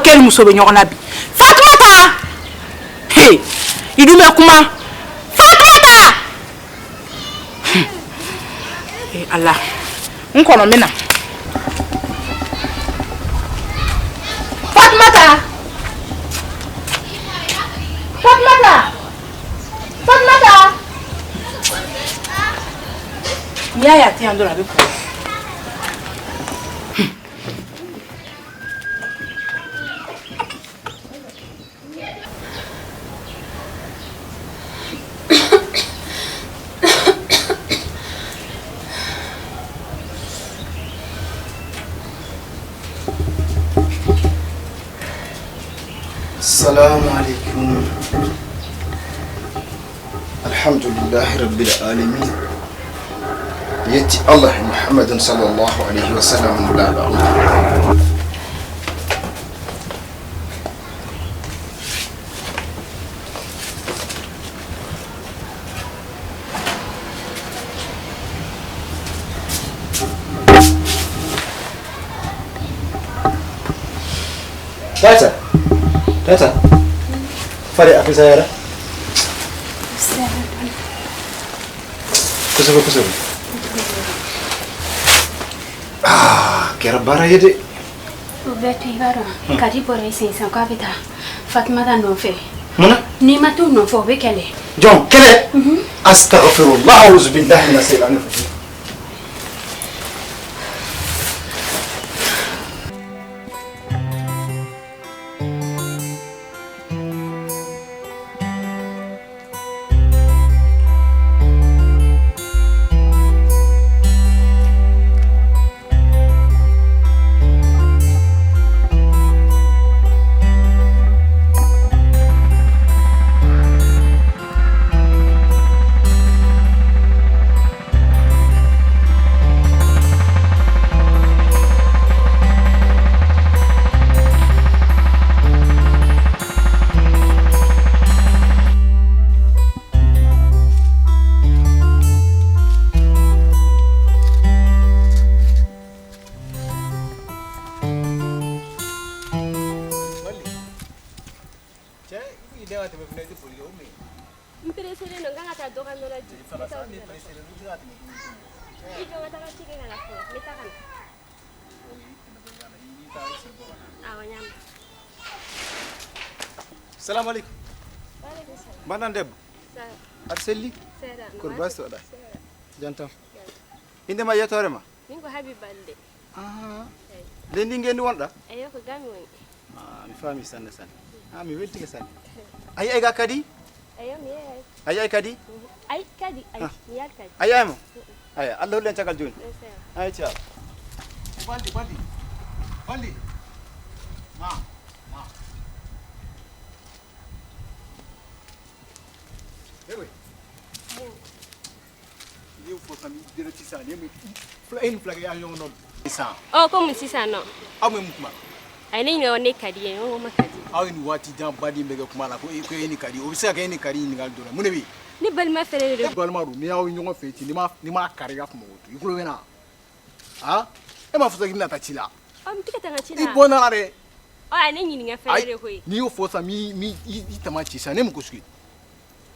H: Quel muso be ɲɔgɔn na bi Fatumata hey i dun bɛ kuma Fatumata ala n kɔnɔ n bɛna Fatumata Fatumata Fatumata n'i y'a ye a tɛ yan dɔrɔn a bɛ kɔrɔ
G: السلام عليكم. الحمد لله رب العالمين. يأتي الله محمد صلى الله عليه وسلم لا الله. Tata, fare apa saya? Kusuk. Kira bara ya dek.
E: Betul bara. Kadi boleh sensa kau beta. Fatima dah nofe.
G: Mana?
E: Ni matu nofe bekele.
G: Jom, kele. Astaghfirullah, auzubillahi minasyaitanir rajim. Salam alaikum. Mana Deb? Arseli? Kurbas ada. Jantam. Inde ma yatore ma?
E: Ningo habi balde.
G: Lendi ngeni wonda?
E: Ayo ko gami woni.
G: Mi fami sanne sanne. Mi welti ke sanne. Ay ga kadi?
E: Ayo mi
G: ay kadi?
E: Ay kadi ay mi yal kadi.
G: Ay mo. Ay Allah len takal joni. Ay ciao. Baldi. Ma. Ewe. Eu for kami direct sa ni mi. Flag ya yon no. Isa.
E: Oh ko mi sisa no.
G: Amu mukuma.
E: Ai ni ne woni kadi en o ma kadi.
G: Awi ni wati jam badi mega kuma la ko ni kadi. O bisa ka ni kadi ni gal dora. Munebi.
E: Ni balma fere de.
G: Balma ru ni awi nyongo feti ni ma kari ga fuma wotu. Ikulo wena. Ha? E ma fusa gina ta chila.
E: Am tika tanga chila.
G: Ibona are.
E: Oh ai ni nga fere de hoy.
G: Ni o fosa mi tamachi sa ne mkuski.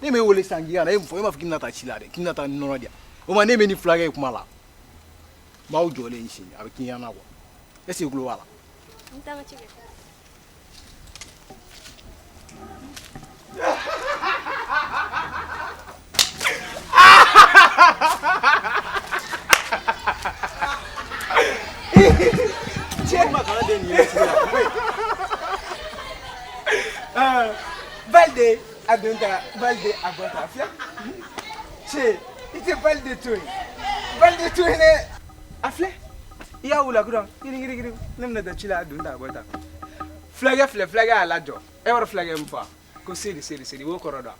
G: Ne me wole sangia na emfo ema fikina ta chila de. Kina ta nono dia. O ma ne me ni flag e kuma la. Ma o jole nshi abikinya na kwa. Ese ikulo wala.
E: Ntanga chike.
L: Balde adonta balde agota afia. Che, ite balde tu ne afle. Ya wula gudon. Giri. Nemna da chila adonta agota. Flaga alajo. E wara flaga mfa. Ko seri wo koroda.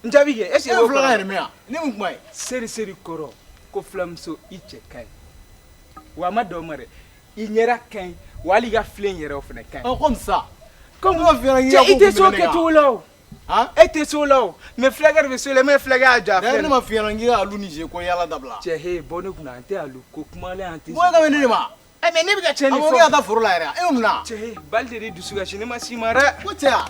L: Njabige, ese wo
G: flaga ne mea. Ne mu mai.
L: Seri koro. Ko flamso iche kai. Wa madomare. Inyera kai. Wali ga flen yere ofne kai.
G: Comme ça.
L: Comme on vient il était sur que tout là. Hein? Était sur là. Mais flagar be sur les mais flagar ja.
G: Ne ma fiana ngi alu ni je ko yala dabla.
L: Che he bono kuna ante alu ko kuma le ante.
G: Mo ga ni ma.
L: Eh mais ne bi ga cheni
G: fo. Mo ga ta furu la era. E umna.
L: Che he balde de dusuga chini ma simara.
G: Ko cha.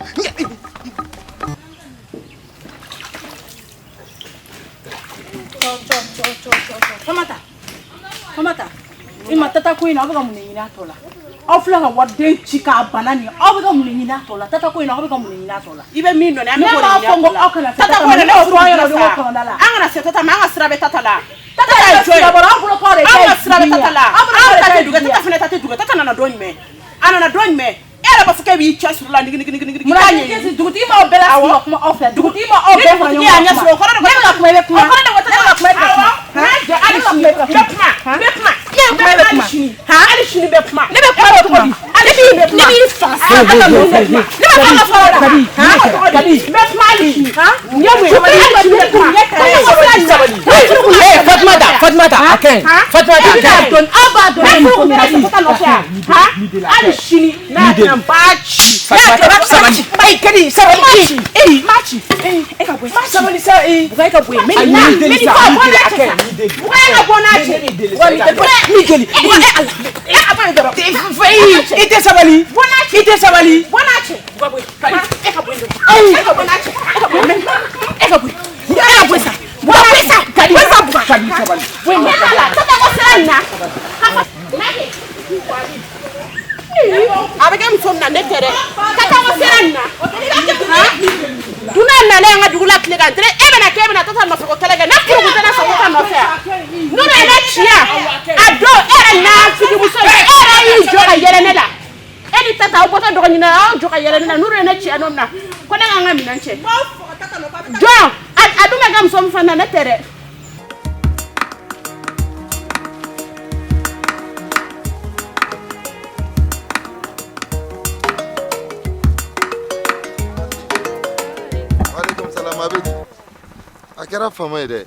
B: Famata. Ima tata ko ina obaga munenya tola. Ofla ga wadde chika banani. Obaga munenya tola. Tata ko ina obaga munenya tola. Ibe mindo ne ameko munenya. Tata ko ne ofro yo do ko ndala. Angana se tata manga srabe tata la. Tata ya joy. Abara ofro ko re. Anga srabe tata la. Abara tata duga tata fene tata duga tata na doni me. Ana na doni me. Era ba fuke bi cha surula nigi. Muranye. Duguti ma obela so kuma ofla. Duguti ma obela yo. Ya nya so ko na ko kuma be kuma. Ko na wata na kuma be kuma. Ha? Ja ali kuma be kuma. Be kuma. Ali shini be kuma. Ne be kuma to ko. Ali bi be kuma. Ne bi fasa.
C: Akera fama ide.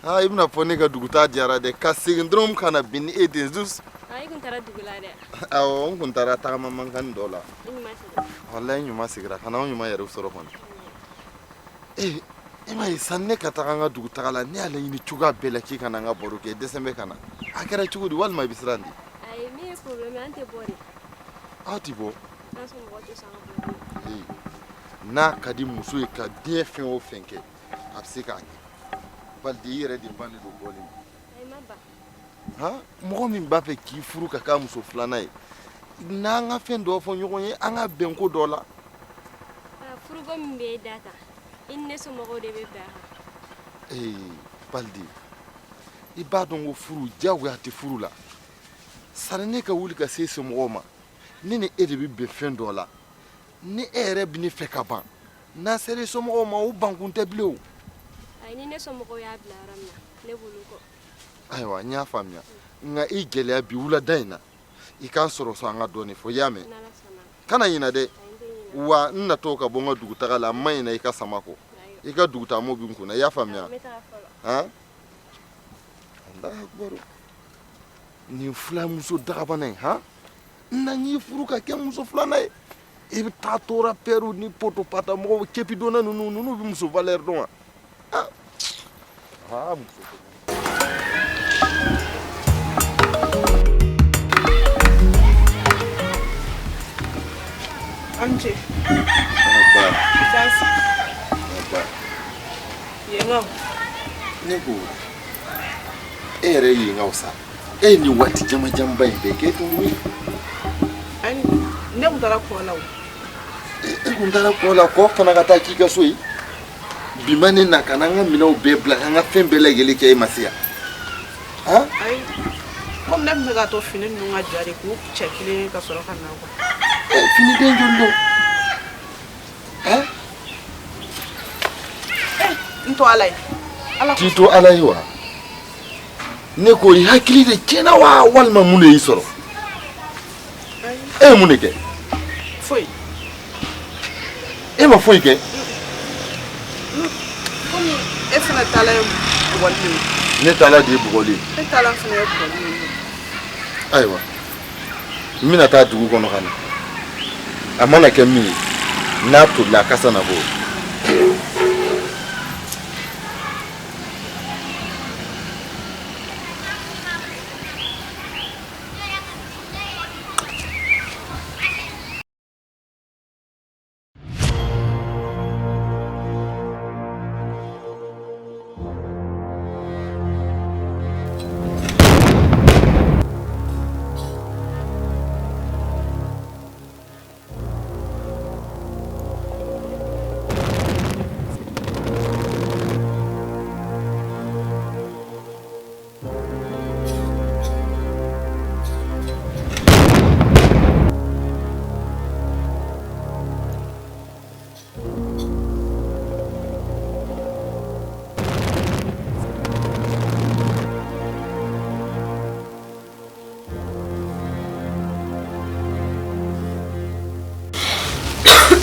C: Ah, ibna poni ka duguta diara de kasing drum kana bin eden zus.
Q: Ay kun tara dugula de.
C: Awo kun tara ta mamman kan dola. Wallahi nyuma sigira kana nyuma yare usoro hon. Ima isanne ka tanga duguta kala ne ala yini chuga bela ki kana nga boruke desembe kana. Akera chugu di walma bisrandi.
Q: Ay me problem ante bori.
C: Atibo.
Q: Naso mo to sanga.
C: Na kadi muso e ka die fen o fenke. Absika ake baldi yere di bande do boli
Q: ay maba
C: ha mo min ba fe ki furu ka ka muso flana e na nga fen do fo nyugo ye anga benko dola
Q: furu go mbe data inne so mo go de be ba
C: baldi ibadon go furu jawu ati furu la sarane ka wuli ka sese mo ma nini ede be fen dola ni ere bi ni fe ka ban na sere so mo ma u bankunte bleu
Q: ay ni ne so mo ko ya blaram na ne buluko
C: aywa nya famia nga I gele bi wula daina I kan soro so anga doni fo yame kana yina de wa nna to ka bonga dugu tagala mai na I ka samako I ka dugu ta mo bi nkuna ya famia ha Allah akbar ni fula muso daga bana ha na ni furu ka ke muso fula na ibi tatora peru ni poto pata mo kepi dona nunu bi muso valer don muso
B: Anje yengo
C: nego ere yenga usa ni wati jama jamba imbe ke tunwi
B: ani ne mutara ko lawo
C: kundara ko la ko fana kata kika soi bimane na kananga mina ube bla nga fembe la gele ke masia ha
B: ay kom nem me gato fini no nga jare ko chekile ka soro kana ko
C: fini de jollo ha
B: nto alay ala
C: tito alay wa ne ko hakili de kena wa walma mune yi soro mune ke
B: foi
C: ma foi ke
B: comme efna tala wali
C: ne tala de bugoli
B: tala fna bugoli
C: aywa mina ta dugu kono kana amana ke mi na to la kasa na bo
E: Baba.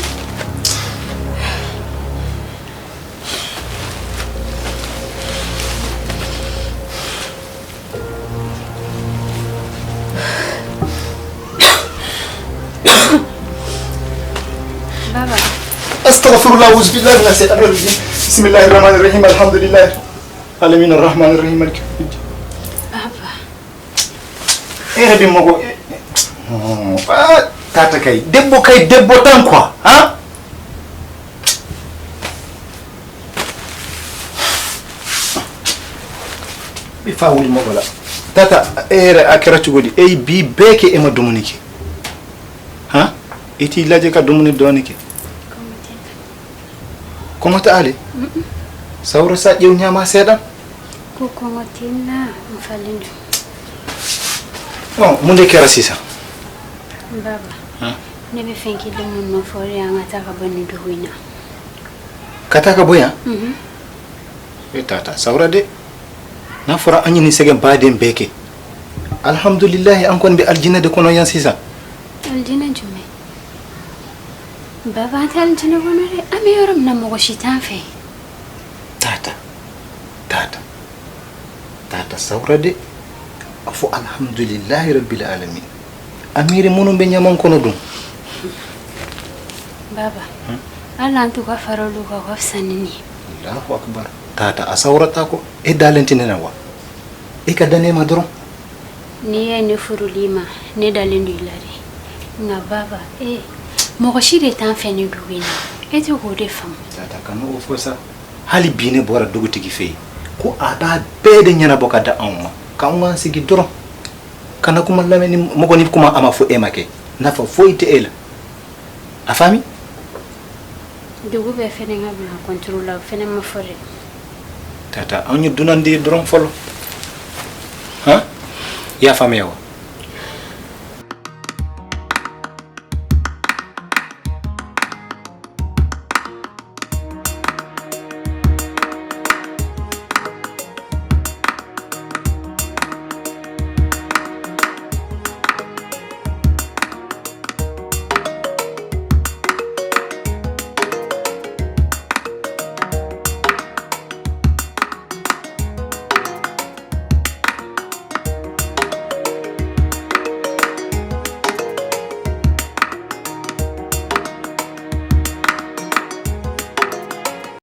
O: Astaghfirullah wa billahi min ash-shaytanir rajim. Bismillahir rahmanir rahim. Alhamdulillah. Alamin arrahmanir rahim. Maliki yawmiddin.
E: Baba.
O: Bi mago. Tata kai debbo tan quoi, hein? Bi fawul mago la. Tata akira chugodi bi beke e ma dumuniki. Hein? Iti laje ka dumuni doniki. Comment t'as allé? Saura sa jew nyama sedan?
E: Ko ngotina mfalindu.
O: Bon, munde kera sisa.
E: Baba. Ne be fenki de mun no fori anga taka bani duwina.
O: Kataka boya? Tata saura de. Na fora anyi ni segen baden beke. Alhamdulillah an kon be aljina de kono yan sisa.
E: Aljina jume. Baba ta aljina kono de ami yoram na mo shitan fe. Tata saura de. Afu alhamdulillah rabbil alamin. Amiri munum be nyamon kono dum. Baba. Allah antu ka farolu ka wafsanini.
O: Allahu akbar. Tata asaurata ko e dalentine na wa. E ka dane ma doron.
E: Ni ne furulima ne dalendu ilare. Nga baba mo ko shire tan feni duwina. E to ko de fam.
O: Tata kanu o fosa. Hali bine bora dugu tigi fe. Ko ada be de nyana boka da anwa. Kanwa sigi doron. Kana kuma lameni mogo ni kuma ama fo emake. Nafa fo ite ela. Afami?
E: Dugu be fene ngabla contrôle fene ma fore.
O: Tata anyu dunandi doron folo. Ha? Ya fami yawa.